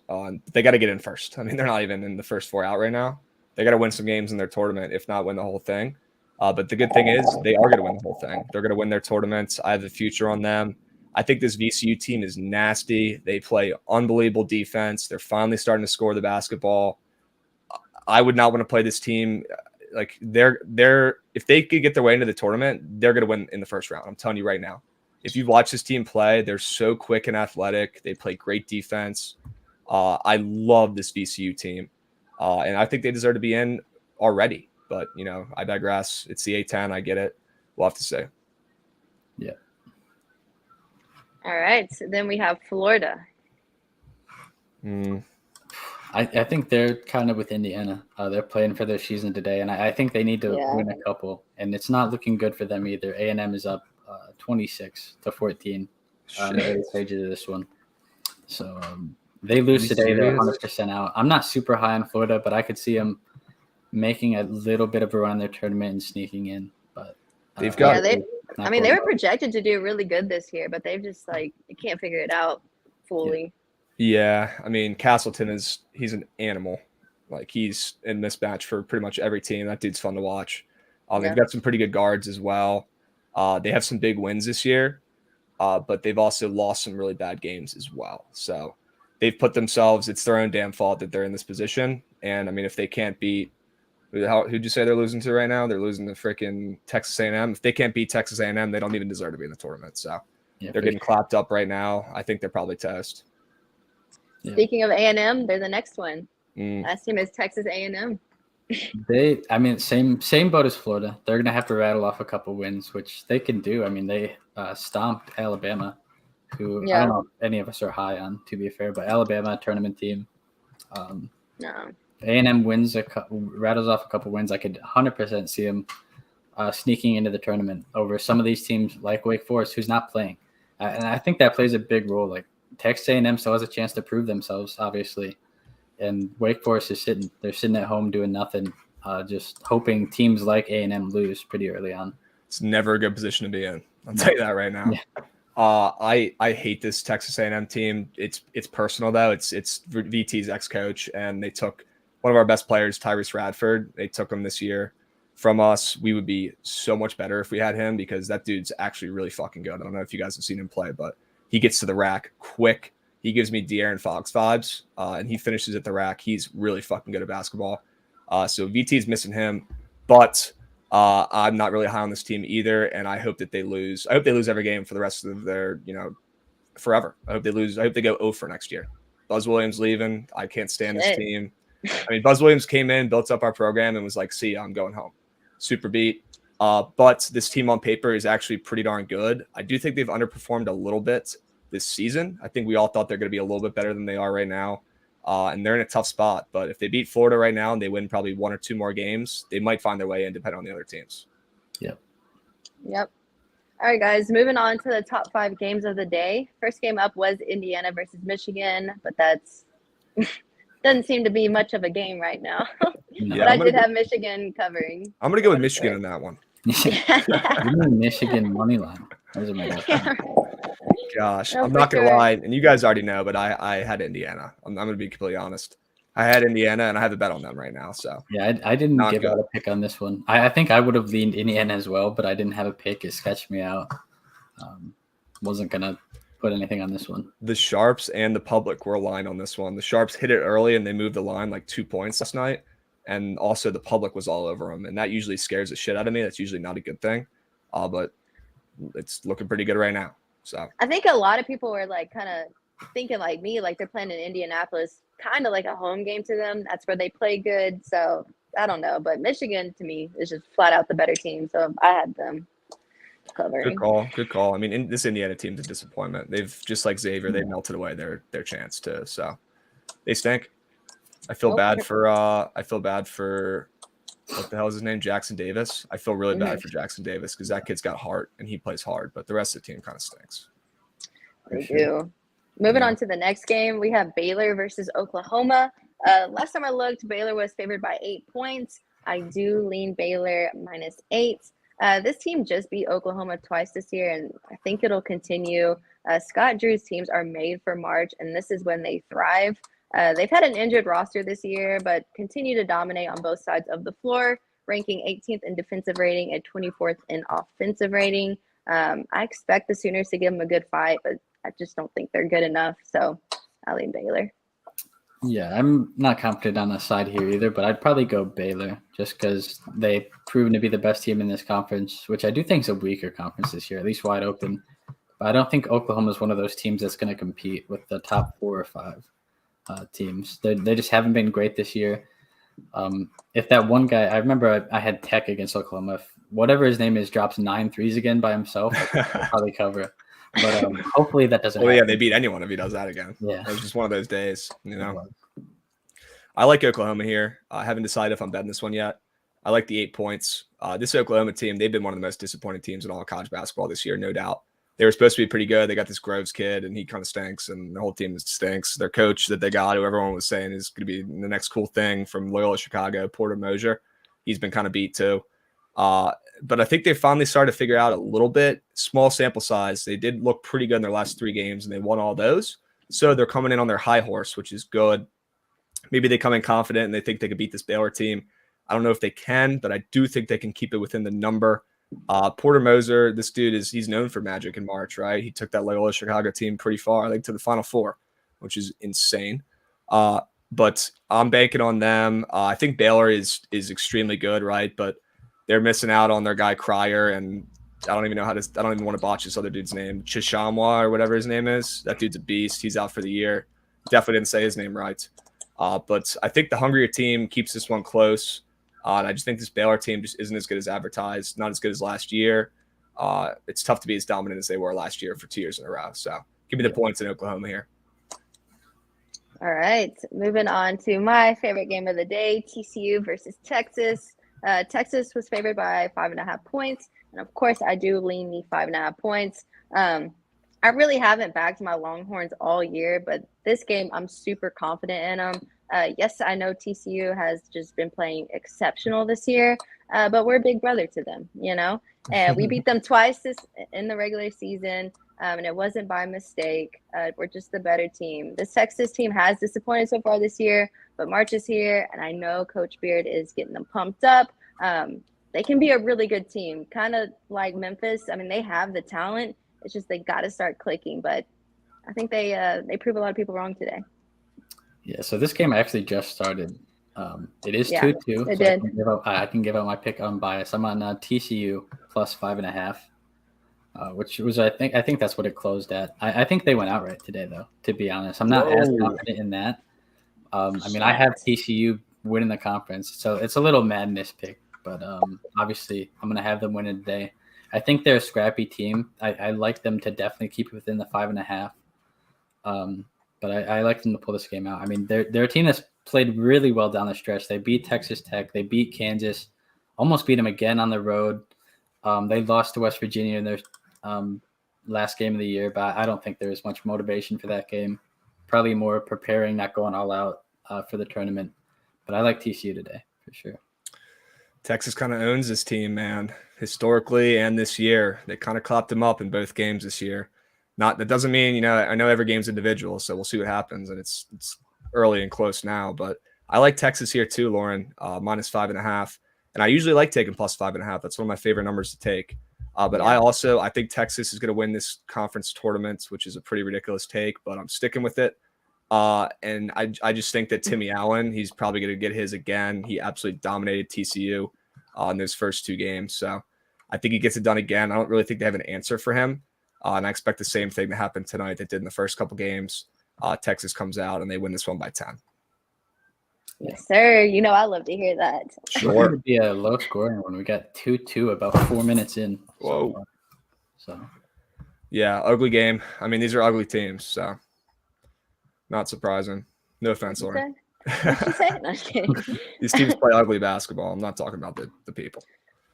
They got to get in first. I mean, they're not even in the first 4 out right now. They got to win some games in their tournament, if not win the whole thing. But the good thing is they are going to win the whole thing. They're going to win their tournaments. I have a future on them. I think this VCU team is nasty. They play unbelievable defense. They're finally starting to score the basketball. I would not want to play this team. Like they're if they could get their way into the tournament, they're going to win in the first round. I'm telling you right now. If you've watched this team play, they're so quick and athletic. They play great defense. I love this VCU team, and I think they deserve to be in already. But I digress. It's the A10. I get it. We'll have to see. Yeah. All right. So then we have Florida. I think they're kind of with Indiana. They're playing for their season today, and I think they need to win a couple. And it's not looking good for them either. A&M is up 26-14 in the early stages of this one. So they lose today. They're 100% out. I'm not super high on Florida, but I could see them making a little bit of a run in their tournament and sneaking in. But they've got. They were projected to do really good this year, but they've just they can't figure it out fully. Yeah, I mean Castleton he's an animal. Like he's in mismatch for pretty much every team. That dude's fun to watch. They've got some pretty good guards as well. They have some big wins this year, but they've also lost some really bad games as well. So they've put themselves. It's their own damn fault that they're in this position. And I mean, if they can't beat, who'd you say they're losing to right now? They're losing to freaking Texas A&M. If they can't beat Texas A&M, they don't even deserve to be in the tournament. So they're getting clapped up right now. I think they're probably toast. Yeah. Speaking of A&M, they're the next one. Last team is Texas A&M. Same boat as Florida. They're going to have to rattle off a couple wins, which they can do. I mean, they stomped Alabama, who I don't know if any of us are high on, to be fair, but Alabama, tournament team. No. A&M rattles off a couple wins. I could 100% see them sneaking into the tournament over some of these teams like Wake Forest, who's not playing. And I think that plays a big role. Like Texas A&M still has a chance to prove themselves, obviously. And Wake Forest is sitting at home doing nothing, just hoping teams like A&M lose pretty early on. It's never a good position to be in. I'll tell you that right now. Yeah. I hate this Texas A&M team. It's personal though. It's VT's ex-coach, and they took one of our best players, Tyrese Radford. They took him this year from us. We would be so much better if we had him because that dude's actually really fucking good. I don't know if you guys have seen him play, but he gets to the rack quick. He gives me De'Aaron Fox vibes, and he finishes at the rack. He's really fucking good at basketball. So VT's missing him, but I'm not really high on this team either, and I hope that they lose. I hope they lose every game for the rest of their, forever. I hope they lose. I hope they go 0 for next year. Buzz Williams leaving. I can't stand this team. I mean, Buzz Williams came in, built up our program, and was like, see, I'm going home. Super beat. But this team on paper is actually pretty darn good. I do think they've underperformed a little bit this season. I think we all thought they're going to be a little bit better than they are right now. And they're in a tough spot. But if they beat Florida right now and they win probably 1 or 2 more games, they might find their way in depending on the other teams. Yep. All right, guys, moving on to the top 5 games of the day. First game up was Indiana versus Michigan, but that's doesn't seem to be much of a game right now. Yeah, but I did have Michigan covering. I'm going to go with Michigan in that one. Michigan money line. Gosh, I'm not going to lie, and you guys already know, but I had Indiana. I'm going to be completely honest. I had Indiana, and I have a bet on them right now. So yeah, I didn't give out a pick on this one. I think I would have leaned Indiana as well, but I didn't have a pick. It sketched me out. Wasn't going to put anything on this one. The Sharps and the public were aligned on this one. The Sharps hit it early, and they moved the line like 2 points last night. And also the public was all over them, and that usually scares the shit out of me. That's usually not a good thing, but it's looking pretty good right now. So I think a lot of people were like kind of thinking like me, like they're playing in Indianapolis, kind of like a home game to them. That's where they play good. So I don't know, but Michigan to me is just flat out the better team. So I had them covering. Good call. I mean, this Indiana team's a disappointment. They've just like Xavier, they've melted away their chance to. So they stink. I feel bad for what the hell is his name? Jackson Davis. I feel really bad for Jackson Davis because that kid's got heart and he plays hard, but the rest of the team kind of stinks. They do. Moving on to the next game, we have Baylor versus Oklahoma. Last time I looked, Baylor was favored by 8 points. I do lean Baylor -8. This team just beat Oklahoma twice this year, and I think it'll continue. Scott Drew's teams are made for March, and this is when they thrive. They've had an injured roster this year, but continue to dominate on both sides of the floor, ranking 18th in defensive rating and 24th in offensive rating. I expect the Sooners to give them a good fight, but I just don't think they're good enough. So I lean Baylor. Yeah, I'm not confident on the side here either, but I'd probably go Baylor just because they've proven to be the best team in this conference, which I do think is a weaker conference this year, at least wide open. But I don't think Oklahoma is one of those teams that's going to compete with the top 4 or 5 teams. They just haven't been great this year. If that one guy, I remember I had Tech against Oklahoma. If whatever his name is drops 9 threes again by himself, I'll probably cover. But hopefully that doesn't happen. Yeah, they beat anyone if he does that again. Yeah. It was just one of those days, I like Oklahoma here. I haven't decided if I'm betting this one yet. I like the 8 points. This Oklahoma team, they've been one of the most disappointing teams in all of college basketball this year, no doubt. They were supposed to be pretty good. They got this Groves kid, and he kind of stinks, and the whole team stinks. Their coach that they got, who everyone was saying is going to be the next cool thing from Loyola Chicago, Porter Moser, he's been kind of beat too. But I think they finally started to figure out a little bit. Small sample size. They did look pretty good in their last 3 games, and they won all those. So they're coming in on their high horse, which is good. Maybe they come in confident and they think they could beat this Baylor team. I don't know if they can, but I do think they can keep it within the number. Porter Moser, this dude he's known for magic in March, right? He took that Loyola Chicago team pretty far, I think to the Final Four, which is insane. But I'm banking on them. I think Baylor is extremely good, right? But they're missing out on their guy Cryer, and I don't even want to botch this other dude's name, Chishamwa or whatever his name is. That dude's a beast. He's out for the year. Definitely didn't say his name right. But I think the hungrier team keeps this one close. And I just think this Baylor team just isn't as good as advertised, not as good as last year. It's tough to be as dominant as they were last year for 2 years in a row. So give me the points in Oklahoma here. All right, moving on to my favorite game of the day, TCU versus Texas. Texas was favored by 5.5 points. And of course, I do lean the 5.5 points. I really haven't backed my Longhorns all year, but this game, I'm super confident in them. Yes, I know TCU has just been playing exceptional this year, but we're big brother to them, and we beat them twice in the regular season, and it wasn't by mistake. We're just the better team. This Texas team has disappointed so far this year, but March is here, and I know Coach Beard is getting them pumped up. They can be a really good team, kind of like Memphis. I mean, they have the talent. It's just they got to start clicking, but I think they prove a lot of people wrong today. Yeah, so this game actually just started. It is 2-2. It so did. I can give out my pick unbiased. I'm on TCU plus 5.5, which was I think that's what it closed at. I think they went outright today, though. To be honest, I'm not as confident in that. I have TCU winning the conference, so it's a little madness pick, but obviously I'm gonna have them winning today. I think they're a scrappy team. I like them to definitely keep it within the 5.5. But I like them to pull this game out. I mean, they're a team that's played really well down the stretch. They beat Texas Tech. They beat Kansas. Almost beat them again on the road. They lost to West Virginia in their last game of the year, but I don't think there was much motivation for that game. Probably more preparing, not going all out for the tournament. But I like TCU today for sure. Texas kind of owns this team, man. Historically and this year, they kind of clapped them up in both games this year. That doesn't mean, I know every game's individual, so we'll see what happens. And it's early and close now, but I like Texas here too, Lauren, minus 5.5. And I usually like taking plus 5.5. That's one of my favorite numbers to take. But I think Texas is going to win this conference tournament, which is a pretty ridiculous take, but I'm sticking with it. And I just think that Timmy Allen, he's probably going to get his again. He absolutely dominated TCU in those first 2 games. So I think he gets it done again. I don't really think they have an answer for him. And I expect the same thing to happen tonight that did in the first couple games. Texas comes out and they win this one by 10. Yes, sir. I love to hear that. Sure. It would be a low scoring one. We got 2-2 about 4 minutes in. Whoa. So yeah, ugly game. I mean, these are ugly teams, so not surprising. No offense, Lauren. What'd you say? No, I'm kidding. These teams play ugly basketball. I'm not talking about the people.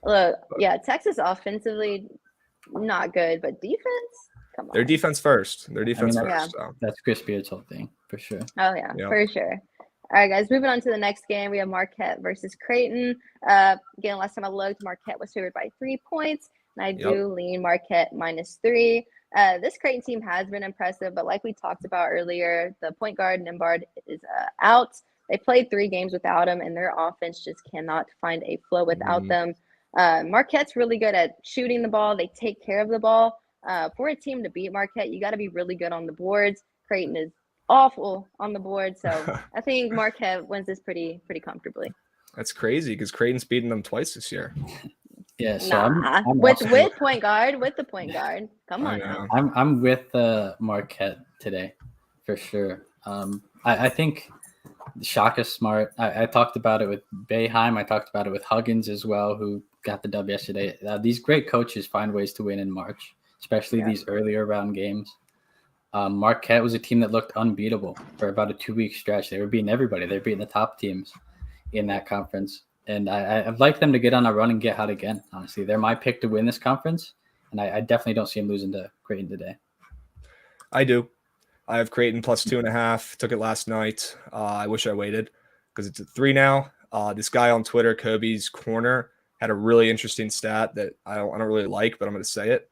Look, Texas offensively not good, but defense, come on. Their defense first. So. That's Chris Beard's whole thing for sure. Oh yeah, for sure. All right, guys, moving on to the next game. We have Marquette versus Creighton. Again, last time I looked, Marquette was favored by 3 points, and I do lean Marquette minus 3. This Creighton team has been impressive, but like we talked about earlier, the point guard, Nimbard, is out. They played 3 games without him, and their offense just cannot find a flow without them. Marquette's really good at shooting the ball. They take care of the ball. For a team to beat Marquette, you got to be really good on the boards. Creighton is awful on the board, so I think Marquette wins this pretty comfortably. That's crazy because Creighton's beaten them twice this year. Yeah, so I'm with also, point guard, with the point guard. Come on now. I'm with Marquette today, for sure. I think Shaka's smart. I talked about it with Boeheim. I talked about it with Huggins as well, who got the dub yesterday. These great coaches find ways to win in March, especially these earlier round games. Marquette was a team that looked unbeatable for about a 2-week stretch. They were beating everybody. They were beating the top teams in that conference. And I'd like them to get on a run and get hot again, honestly. They're my pick to win this conference, and I definitely don't see them losing to Creighton today. I do. I have Creighton plus 2.5. Took it last night. I wish I waited because it's at 3 now. This guy on Twitter, Kobe's Corner, had a really interesting stat that I don't really like, but I'm going to say it.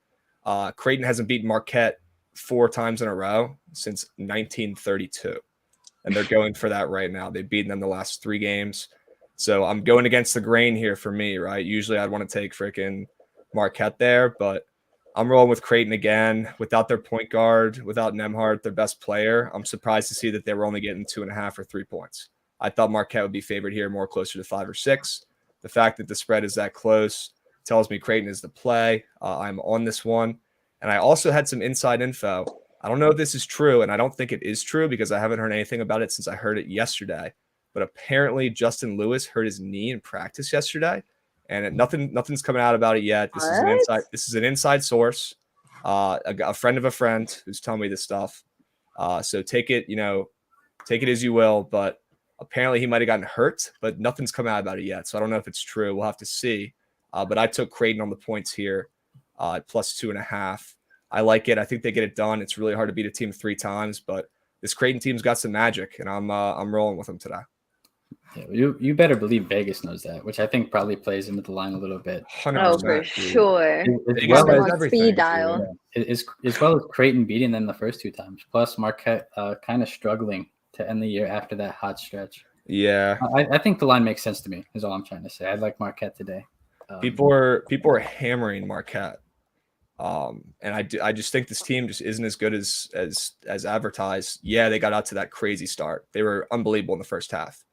Creighton hasn't beaten Marquette 4 times in a row since 1932, and they're going for that right now. They've beaten them the last 3 games. So I'm going against the grain here for me, right? Usually I'd want to take freaking Marquette there, but I'm rolling with Creighton again without their point guard, without Nemhart, their best player. I'm surprised to see that they were only getting 2.5 or 3 points. I thought Marquette would be favored here more closer to 5 or 6. The fact that the spread is that close tells me Creighton is the play. I'm on this one. And I also had some inside info. I don't know if this is true, and I don't think it is true because I haven't heard anything about it since I heard it yesterday. But apparently Justin Lewis hurt his knee in practice yesterday, and nothing's coming out about it yet. This is an inside source, a friend of a friend who's telling me this stuff. So take it as you will. But apparently he might have gotten hurt, but nothing's come out about it yet. So I don't know if it's true. We'll have to see. But I took Creighton on the points here, plus 2.5. I like it. I think they get it done. It's really hard to beat a team 3 times, but this Creighton team's got some magic, and I'm rolling with them today. Yeah, you better believe Vegas knows that, which I think probably plays into the line a little bit. 100%, oh, for sure. As well as speed dial. As well as Creighton beating them the first 2 times, plus Marquette kind of struggling to end the year after that hot stretch. Yeah, I think the line makes sense to me. Is all I'm trying to say. I like Marquette today. People are hammering Marquette, and I just think this team just isn't as good as advertised. Yeah, they got out to that crazy start. They were unbelievable in the first half.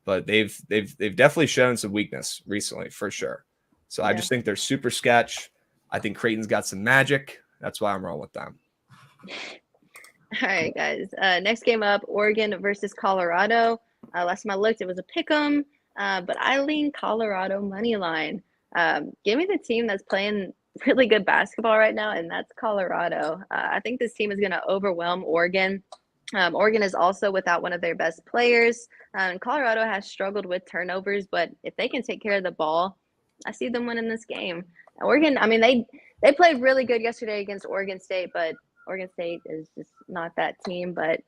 But they've definitely shown some weakness recently, for sure. So I just think they're super sketch. I think Creighton's got some magic. That's why I'm rolling with them. All right, guys. Next game up, Oregon versus Colorado. Last time I looked, it was a pick'em, but I lean Colorado money line. Give me the team that's playing really good basketball right now, and that's Colorado. I think this team is going to overwhelm Oregon. Oregon is also without one of their best players. Colorado has struggled with turnovers, but if they can take care of the ball, I see them winning this game. Oregon, I mean, they played really good yesterday against Oregon State, but Oregon State is just not that team. But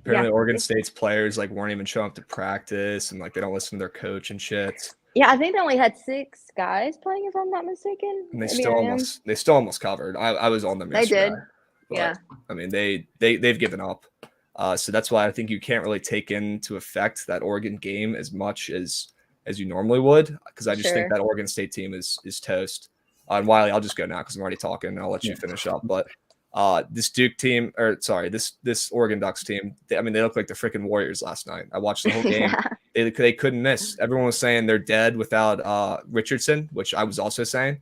apparently, Oregon State's players weren't even showing up to practice, and they don't listen to their coach and shit. Yeah, I think they only had 6 guys playing, if I'm not mistaken. And they still almost covered. I was on them yesterday. They did. But, yeah. I mean, they've given up. So that's why I think you can't really take into effect that Oregon game as much as you normally would, because I just think that Oregon State team is toast. And Wylie, I'll just go now because I'm already talking, and I'll let you finish up. But this Duke team, this Oregon Ducks team, they look like the freaking Warriors last night. I watched the whole game. They couldn't miss. Everyone was saying they're dead without Richardson, which I was also saying.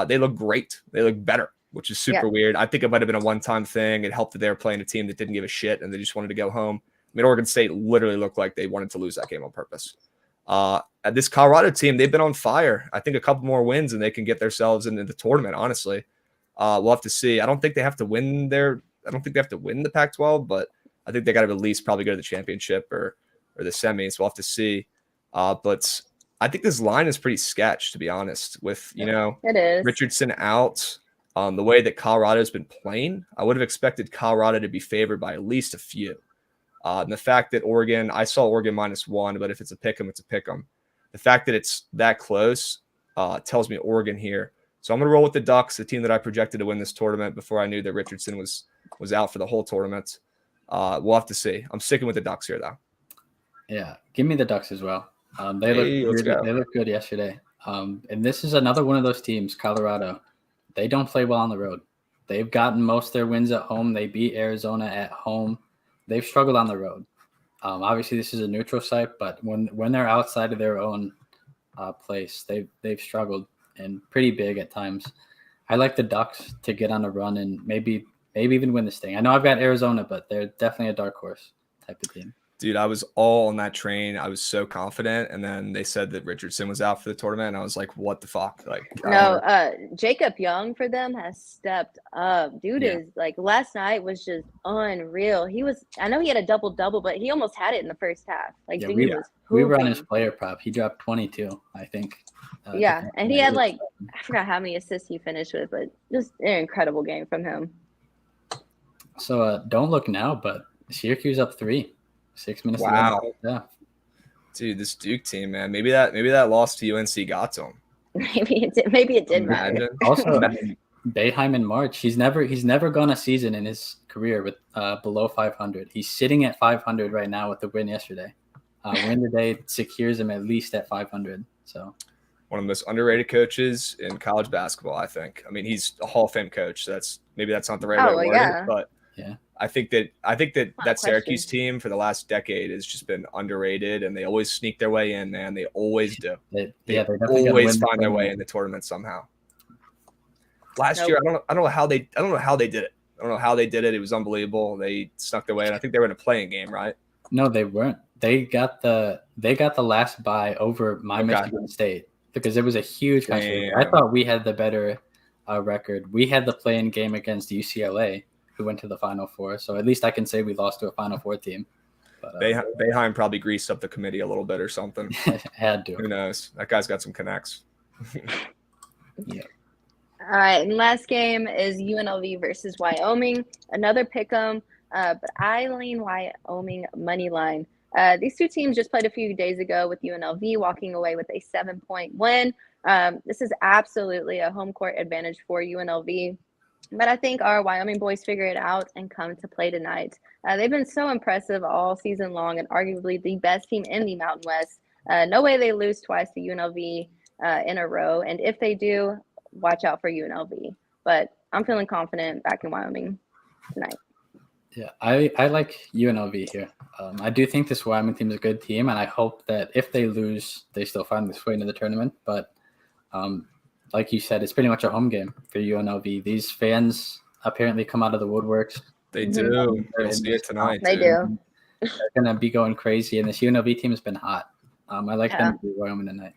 They look great. They look better, which is super weird. I think it might have been a one-time thing. It helped that they were playing a team that didn't give a shit and they just wanted to go home. I mean, Oregon State literally looked like they wanted to lose that game on purpose. This Colorado team, they've been on fire. I think a couple more wins and they can get themselves into the tournament, honestly. We'll have to see. I don't think they have to win the Pac-12, but I think they got to at least probably go to the championship or the semis. We'll have to see. But I think this line is pretty sketch, to be honest, with, it is. Richardson out. The way that Colorado's been playing, I would have expected Colorado to be favored by at least a few. And the fact that Oregon, I saw Oregon -1, but if it's a pick 'em, it's a pick 'em. The fact that it's that close tells me Oregon here. So I'm going to roll with the Ducks, the team that I projected to win this tournament before I knew that Richardson was out for the whole tournament. We'll have to see. I'm sticking with the Ducks here, though. Yeah, give me the Ducks as well. They look good yesterday. And this is another one of those teams, Colorado. They don't play well on the road. They've gotten most of their wins at home. They beat Arizona at home. They've struggled on the road. Obviously, this is a neutral site, but when they're outside of their own place, they've struggled and pretty big at times. I like the Ducks to get on a run and maybe even win this thing. I know I've got Arizona, but they're definitely a dark horse type of team. Dude, I was all on that train. I was so confident, and then they said that Richardson was out for the tournament, and I was like, "What the fuck?" Like, No, Jacob Young for them has stepped up. Dude is like last night was just unreal. I know he had a double, but he almost had it in the first half. Like, we were on his player prop. He dropped 22, I think. And he had I forgot how many assists he finished with, but just an incredible game from him. So don't look now, but Syracuse up 3. 6 minutes. Wow. Yeah. Dude, this Duke team, man. Maybe that loss to UNC got to him. Maybe it did matter. Also, Boeheim in March. He's never gone a season in his career with below 500. He's sitting at 500 right now with the win yesterday. Win today secures him at least at 500. So one of the most underrated coaches in college basketball, I think. I mean, he's a Hall of Fame coach. So that's not the right way to word it, but yeah. I think that Syracuse team for the last decade has just been underrated, and they always sneak their way in, man. They always do. They always find their way in the tournament somehow. Last year, I don't know how they did it. I don't know how they did it. It was unbelievable. They snuck their way, and I think they were in a playing game, right? No, they weren't. They got the last bye over Michigan State because it was a huge controversy. I thought we had the better record. We had the play-in game against UCLA, who went to the Final Four. So at least I can say we lost to a Final Four team. But, Boeheim probably greased up the committee a little bit or something. Had to. Who knows? That guy's got some connects. Yeah. All right. And last game is UNLV versus Wyoming. Another pick 'em, but I lean Wyoming money line. These two teams just played a few days ago with UNLV walking away with a 7-point win. This is absolutely a home court advantage for UNLV. But I think our Wyoming boys figure it out and come to play tonight. They've been so impressive all season long and arguably the best team in the Mountain West. No way they lose twice to UNLV in a row. And if they do, watch out for UNLV. But I'm feeling confident back in Wyoming tonight. Yeah, I like UNLV here. I do think this Wyoming team is a good team, and I hope that if they lose, they still find this way into the tournament. But like you said, it's pretty much a home game for UNLV. These fans apparently come out of the woodworks. They do. They'll see it tonight. They do. They're going to be going crazy, and this UNLV team has been hot. I like them to beat Wyoming tonight.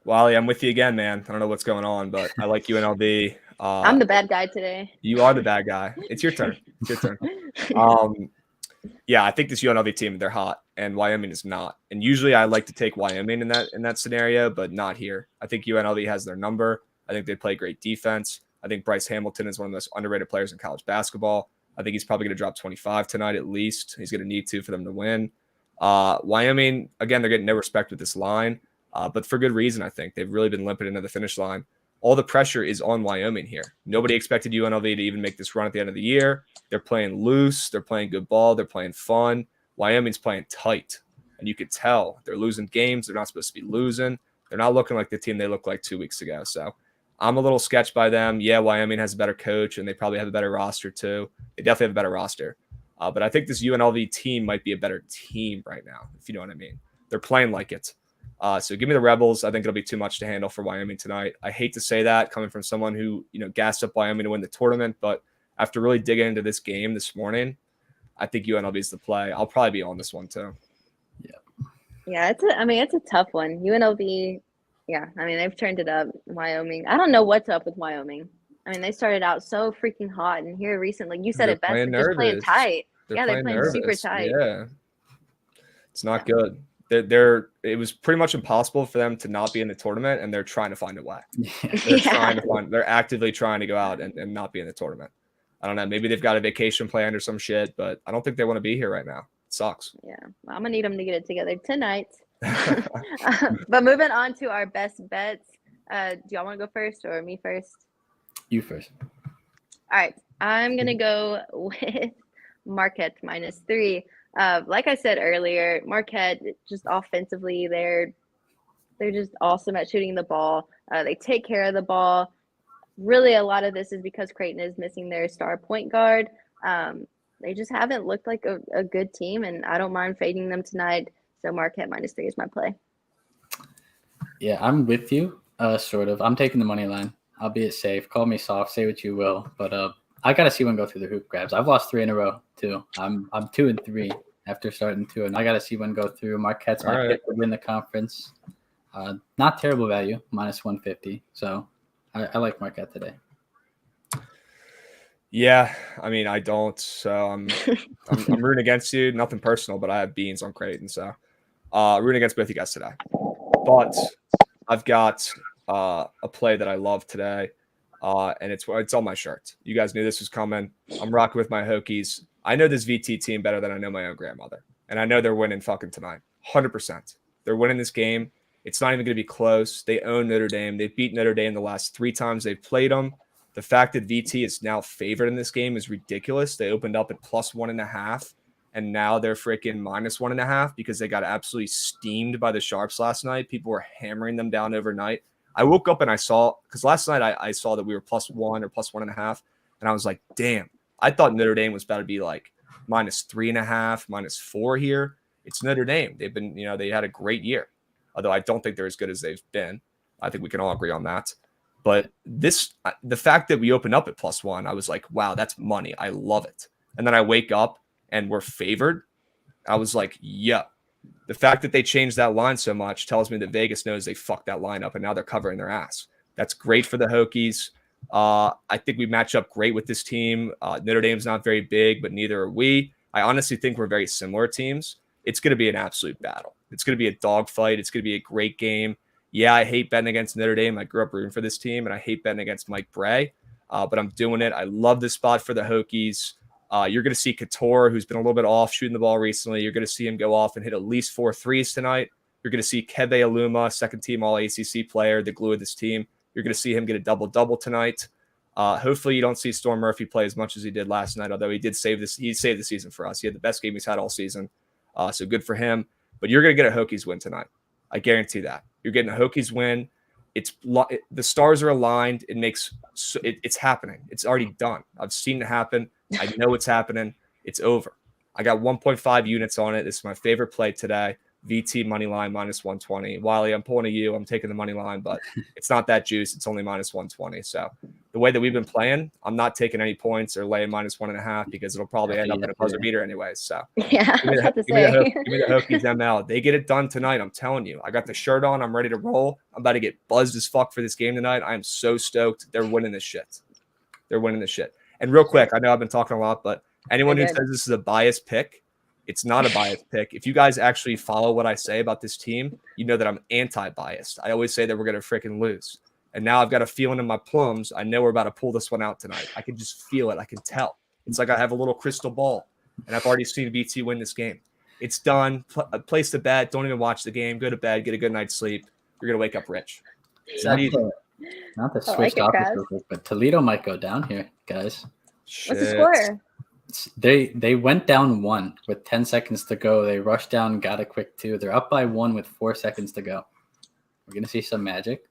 Wally, I'm with you again, man. I don't know what's going on, but I like UNLV. I'm the bad guy today. You are the bad guy. It's your turn. It's your turn. Yeah, I think this UNLV team, they're hot, and Wyoming is not. And usually I like to take Wyoming in that scenario, but not here. I think UNLV has their number. I think they play great defense. I think Bryce Hamilton is one of the most underrated players in college basketball. I think he's probably going to drop 25 tonight at least. He's going to need to for them to win. Wyoming, again, they're getting no respect with this line, but for good reason, I think. They've really been limping into the finish line. All the pressure is on Wyoming here. Nobody expected UNLV to even make this run at the end of the year. They're playing loose. They're playing good ball. They're playing fun. Wyoming's playing tight, and you could tell they're losing games they're not supposed to be losing. They're not looking like the team they looked like 2 weeks ago. So I'm a little sketched by them. Yeah, Wyoming has a better coach, and they probably have a better roster too. They definitely have a better roster. But I think this UNLV team might be a better team right now, if you know what I mean. They're playing like it. So give me the Rebels. I think it'll be too much to handle for Wyoming tonight. I hate to say that coming from someone who, gassed up Wyoming to win the tournament, but after really digging into this game this morning, I think UNLV is the play. I'll probably be on this one too. Yeah, it's a tough one. UNLV, they've turned it up. Wyoming, I don't know what's up with Wyoming. I mean, they started out so freaking hot, and here recently, you said it best, they're just playing tight. They're playing super tight. Yeah, it's not good. It was pretty much impossible for them to not be in the tournament, and they're trying to find a way. They're actively trying to go out and not be in the tournament. I don't know. Maybe they've got a vacation planned or some shit, but I don't think they want to be here right now. It sucks. Yeah, well, I'm gonna need them to get it together tonight. But moving on to our best bets. Do y'all want to go first or me first? You first. All right, I'm gonna go with Marquette -3. Like I said earlier, Marquette just offensively, they're They're just awesome at shooting the ball. They take care of the ball. Really, a lot of this is because Creighton is missing their star point guard. They just haven't looked like a good team, and I don't mind fading them tonight. So Marquette -3 is my play. Yeah, I'm with you, sort of. I'm taking the money line. I'll be it safe. Call me soft, say what you will. But I got to see one go through the hoop grabs. I've lost 3 in a row, too. I'm 2-3 after starting 2, and I got to see one go through. Marquette's my pick to win the conference. Not terrible value, -150. So I like Marquette today. Yeah, I mean, I don't. So I'm rooting against you. Nothing personal, but I have beans on Creighton. So rooting against both you guys today. But I've got a play that I love today, and it's on my shirt. You guys knew this was coming. I'm rocking with my Hokies. I know this VT team better than I know my own grandmother, and I know they're winning fucking tonight. 100%. They're winning this game. It's not even going to be close. They own Notre Dame. They've beat Notre Dame the last 3 times they've played them. The fact that VT is now favored in this game is ridiculous. They opened up at +1.5, and now they're freaking -1.5 because they got absolutely steamed by the Sharps last night. People were hammering them down overnight. I woke up and I saw, because last night I saw that we were +1 or +1.5, and I was like, damn, I thought Notre Dame was about to be like -3.5, -4 here. It's Notre Dame. They've been, they had a great year, although I don't think they're as good as they've been. I think we can all agree on that. But the fact that we opened up at +1, I was like, wow, that's money. I love it. And then I wake up and we're favored. I was like, yeah. The fact that they changed that line so much tells me that Vegas knows they fucked that line up and now they're covering their ass. That's great for the Hokies. I think we match up great with this team. Notre Dame's not very big, but neither are we. I honestly think we're very similar teams. It's going to be an absolute battle. It's going to be a dogfight. It's going to be a great game. Yeah, I hate betting against Notre Dame. I grew up rooting for this team, and I hate betting against Mike Bray, but I'm doing it. I love this spot for the Hokies. You're going to see Couture, who's been a little bit off shooting the ball recently. You're going to see him go off and hit at least 4 threes tonight. You're going to see Keve Aluma, second-team All-ACC player, the glue of this team. You're going to see him get a double-double tonight. Hopefully you don't see Storm Murphy play as much as he did last night, although he saved the season for us. He had the best game he's had all season, so good for him. But you're going to get a Hokies win tonight. I guarantee that. You're getting a Hokies win. The stars are aligned. It's happening. It's already done. I've seen it happen. I know it's happening. It's over. I got 1.5 units on it. This is my favorite play today. VT money line -120. Wiley, I'm pulling a you. I'm taking the money line, but it's not that juice. It's only -120. So the way that we've been playing, I'm not taking any points or laying -1.5 because it'll probably end up in a buzzer beater anyways. So yeah, give me the Hokies ML. They get it done tonight. I'm telling you. I got the shirt on. I'm ready to roll. I'm about to get buzzed as fuck for this game tonight. I am so stoked. They're winning this shit. And real quick, I know I've been talking a lot, but anyone who says this is a biased pick, it's not a biased pick. If you guys actually follow what I say about this team, you know that I'm anti-biased. I always say that we're going to freaking lose. And now I've got a feeling in my plums. I know we're about to pull this one out tonight. I can just feel it. I can tell. It's like I have a little crystal ball, and I've already seen VT win this game. It's done. Place the bet. Don't even watch the game. Go to bed. Get a good night's sleep. You're going to wake up rich. It's that easy. Not to switch topics, but Toledo might go down here, guys. Shit. What's the score? They went down 1 with 10 seconds to go. They rushed down, got a quick 2. They're up by 1 with 4 seconds to go. We're gonna see some magic.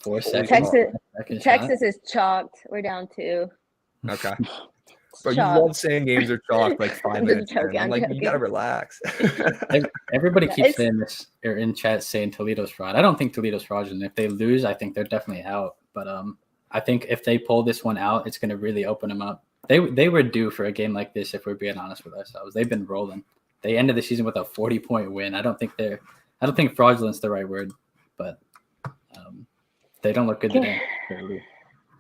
4 seconds. Texas is chalked. We're down 2. Okay. But you love saying games are chalked like 5 minutes. I'm like, you gotta relax. Everybody keeps saying this or in chat saying Toledo's fraud. I don't think Toledo's fraudulent. If they lose, I think they're definitely out. But I think if they pull this one out, it's gonna really open them up. They were due for a game like this, if we're being honest with ourselves. They've been rolling. They ended the season with a 40-point win. I don't think fraudulent's the right word, but they don't look good today.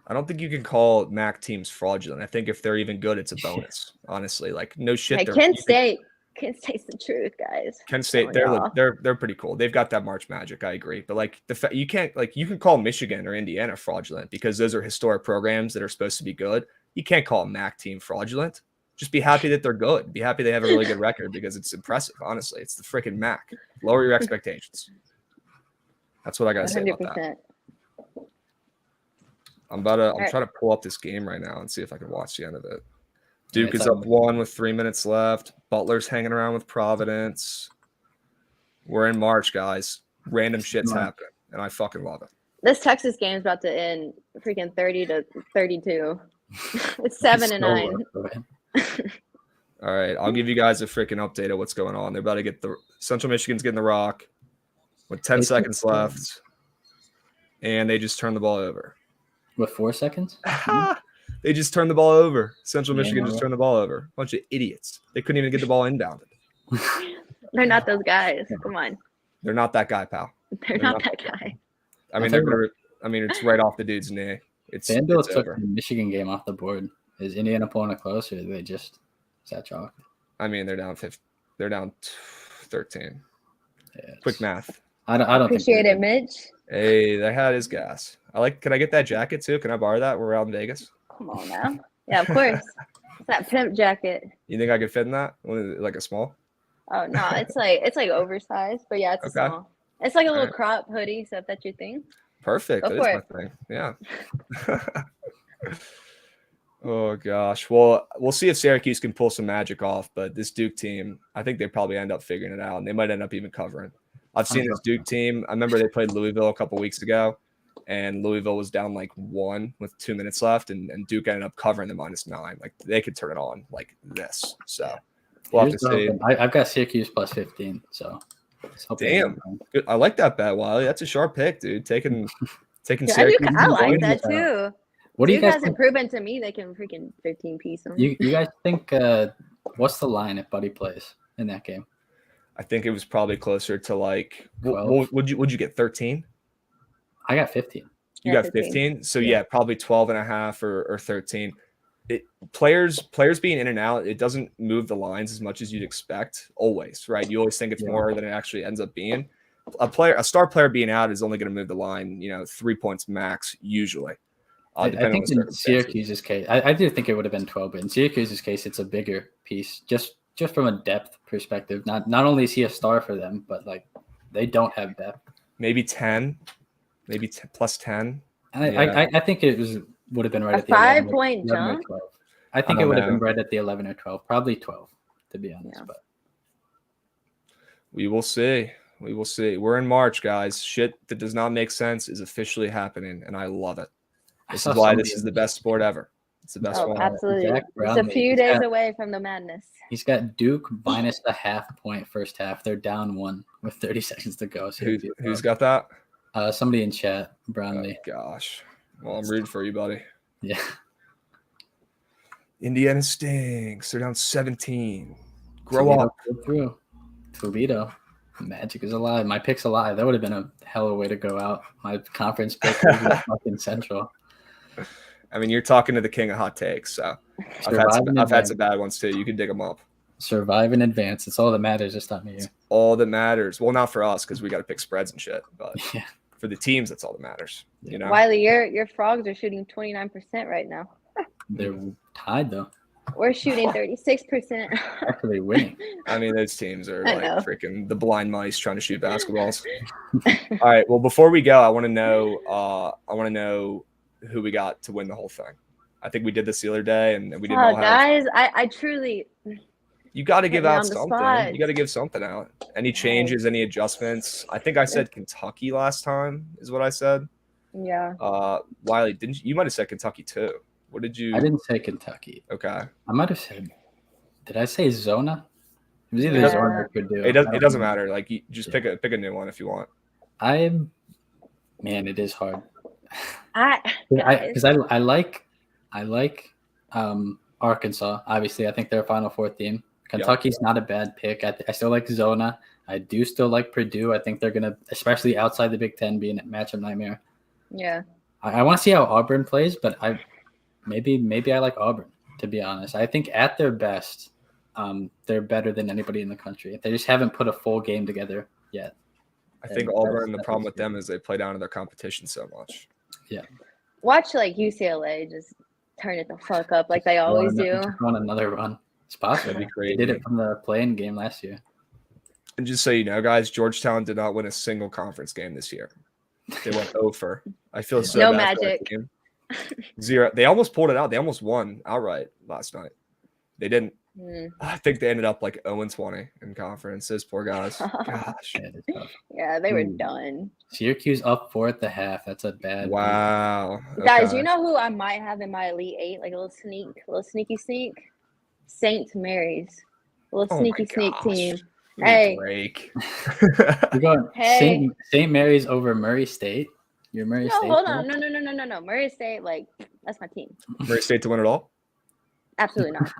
I don't think you can call MAC teams fraudulent. I think if they're even good, it's a bonus. Honestly, like no shit. Hey, Kent State's the truth, guys. Kent State, they're pretty cool. They've got that March magic. I agree, but like you can call Michigan or Indiana fraudulent because those are historic programs that are supposed to be good. You can't call a MAC team fraudulent. Just be happy that they're good. Be happy they have a really good record because it's impressive. Honestly, it's the freaking MAC. Lower your expectations. That's what I gotta 100%. Say about that. I'm trying to pull up this game right now and see if I can watch the end of it. Duke is up 1 with 3 minutes left. Butler's hanging around with Providence. We're in March, guys. Random shit's happening, and I fucking love it. This Texas game is about to end freaking 30-32. It's 7-9. All right, I'll give you guys a freaking update of what's going on. They're about to get Central Michigan's getting the rock with 10 seconds left, and they just turned the ball over. With 4 seconds? They just turned the ball over. Central Michigan just turned the ball over. Bunch of idiots. They couldn't even get the ball inbounded. They're not those guys. Come on. They're not that guy, pal. They're not that guy. I mean, it's right off the dude's knee. FanDuel took the Michigan game off the board. Is Indiana pulling it close, or is that chalk? I mean, they're down 5. They're down 13. Yeah, quick math. I don't appreciate it, Mitch. Hey, that hat is gas. Can I get that jacket too? Can I borrow that? We're out in Vegas. Come on now. Yeah, of course. It's that pimp jacket. You think I could fit in that? Like a small? Oh no, it's like oversized, but yeah, it's okay. small. It's like a little crop hoodie, so if that's your thing. Perfect. That is my thing. Yeah. Oh gosh. Well, we'll see if Syracuse can pull some magic off, but this Duke team, I think they probably end up figuring it out, and they might end up even covering. I've seen this Duke team. I remember they played Louisville a couple weeks ago, and Louisville was down like 1 with 2 minutes left, and Duke ended up covering the -9. Like they could turn it on like this. So we'll have to see. I've got Syracuse plus 15. So damn, good. I like that bet, Wiley. That's a sharp pick, dude. Taking Syracuse. I like that too. What do you guys have proven to me they can freaking 15-piece them. You guys think what's the line if Buddy plays in that game? I think it was probably closer to like would you get 13? I got 15. You got 15? So yeah, probably 12.5 or 13. Players being in and out, it doesn't move the lines as much as you'd expect always, right? You always think it's more than it actually ends up being. A star player being out is only going to move the line, 3 points max usually. I think in Syracuse's case, I do think it would have been 12, but in Syracuse's case, it's a bigger piece, just from a depth perspective. Not only is he a star for them, but like they don't have depth. Maybe 10, maybe plus 10. I think it would have been right at the 5-point jump. I think it would have been right at the 11 or 12, probably 12, to be honest. Yeah. But we will see. We will see. We're in March, guys. Shit that does not make sense is officially happening, and I love it. This is why this is the best sport ever. It's the best one. Absolutely. It's a few days away from the madness. He's got Duke minus a half-point first half. They're down 1 with 30 seconds to go. So who's got that? Somebody in chat, Brownlee. Oh, gosh. Well, I'm rooting for you, buddy. Yeah. Indiana stinks. They're down 17. Grow Toledo up. Through. Toledo. Magic is alive. My pick's alive. That would have been a hell of a way to go out. My conference pick was fucking Central. I mean, you're talking to the king of hot takes. So I've had some bad ones too. You can dig them up. Survive in advance. It's all that matters this time of year. All that matters. Well, not for us because we got to pick spreads and shit. But for the teams, that's all that matters. Wiley, your frogs are shooting 29% right now. They're tied though. We're shooting 36%. Actually winning. I mean, those teams are like freaking the blind mice trying to shoot basketballs. All right. Well, before we go, I want to know who we got to win the whole thing. I think we did this the other day, and we didn't all have. Guys, I truly. You got to give out something. You got to give something out. Any changes, any adjustments? I think I said Kentucky last time is what I said. Yeah. Wiley, you might have said Kentucky too. What did you? I didn't say Kentucky. Okay. I might have said. Did I say Zona? It was either Zona or Purdue. It doesn't matter. Like you just pick a new one if you want. Man, it is hard. Because I like Arkansas. Obviously, I think they're a Final Four team. Kentucky's not a bad pick. I still like Zona. I do still like Purdue. I think they're gonna, especially outside the Big Ten, be a matchup nightmare. Yeah. I want to see how Auburn plays, but maybe I like Auburn, to be honest. I think at their best, they're better than anybody in the country. They just haven't put a full game together yet. I think Auburn, the problem with them is they play down to their competition so much. Yeah. Watch like UCLA just turn it the fuck up like they always do. On another run. It's possible. That'd be crazy. They did it from the play-in game last year. And just so you know, guys, Georgetown did not win a single conference game this year. They went over. I feel so no bad magic. For that team. 0. They almost pulled it out. They almost won outright last night. They didn't. I think they ended up like 0-20 in conference. Those poor guys. Gosh. Yeah, they were done. Syracuse up 4 at the half. That's a bad beat. Wow. Guys, Okay. you know who I might have in my Elite Eight? Like a little sneaky sneak? St. Mary's. A little Oh my sneak gosh. team. Give me a Hey. break. You're going Hey. St. Mary's over Murray State? You're Murray No, State? hold on. No. Murray State, like, that's my team. Murray State to win it all? Absolutely not.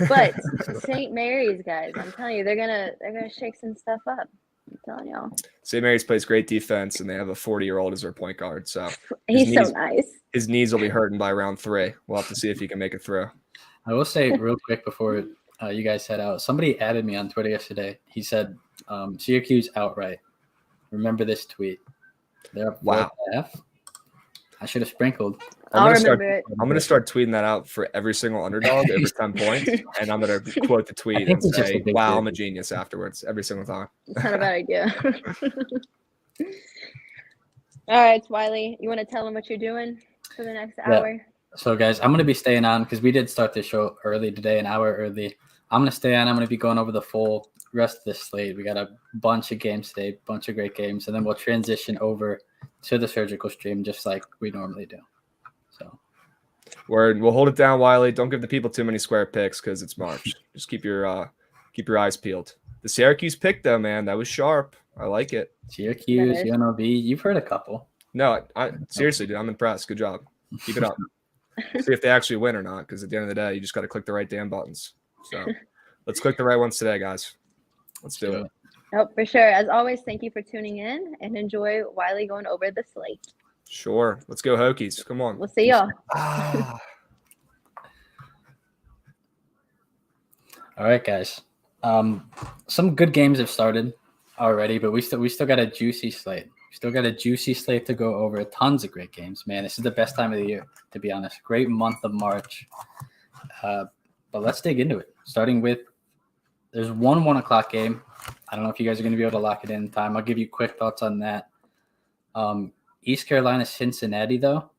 But St. Mary's, guys, I'm telling you, they're gonna shake some stuff up. I'm telling y'all. St. Mary's plays great defense, and they have a 40-year-old as their point guard. So he's so nice. His knees will be hurting by round 3. We'll have to see if he can make it through. I will say real quick before you guys head out, somebody added me on Twitter yesterday. He said Syracuse outright. Remember this tweet. They're up 4 at the half. I should have sprinkled. I'll remember it. I'm going to start tweeting that out for every single underdog over 10 points, and I'm going to quote the tweet and say, wow, I'm a genius afterwards every single time. It's not a bad idea. All right, Wylie, you want to tell them what you're doing for the next hour? So, guys, I'm going to be staying on because we did start the show early today, an hour early. I'm going to stay on. I'm going to be going over the full rest of the slate. We got a bunch of games today, bunch of great games, and then we'll transition over to the surgical stream just like we normally do. So we'll hold it down, Wylie. Don't give the people too many square picks because it's March. Just keep your eyes peeled. The Syracuse pick, though, man, that was sharp. I like it. Syracuse, UNLV, you've heard a couple. No, I seriously, dude, I'm impressed. Good job. Keep it up. See if they actually win or not, because at the end of the day, you just got to click the right damn buttons. So let's click the right ones today, guys. Let's do it. Oh, for sure. As always, thank you for tuning in and enjoy Wylie going over the slate. Sure. Let's go Hokies. Come on. We'll see y'all. All right, guys. Some good games have started already, but we still got a juicy slate. We still got a juicy slate to go over. Tons of great games, man. This is the best time of the year, to be honest. Great month of March. But let's dig into it. Starting with, there's one 1 o'clock game. I don't know if you guys are going to be able to lock it in time. I'll give you quick thoughts on that. East Carolina, Cincinnati, though.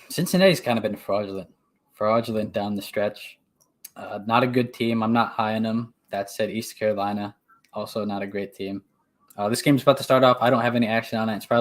Cincinnati's kind of been fraudulent down the stretch. Not a good team. I'm not high on them. That said, East Carolina, also not a great team. This game's about to start off. I don't have any action on it. It's probably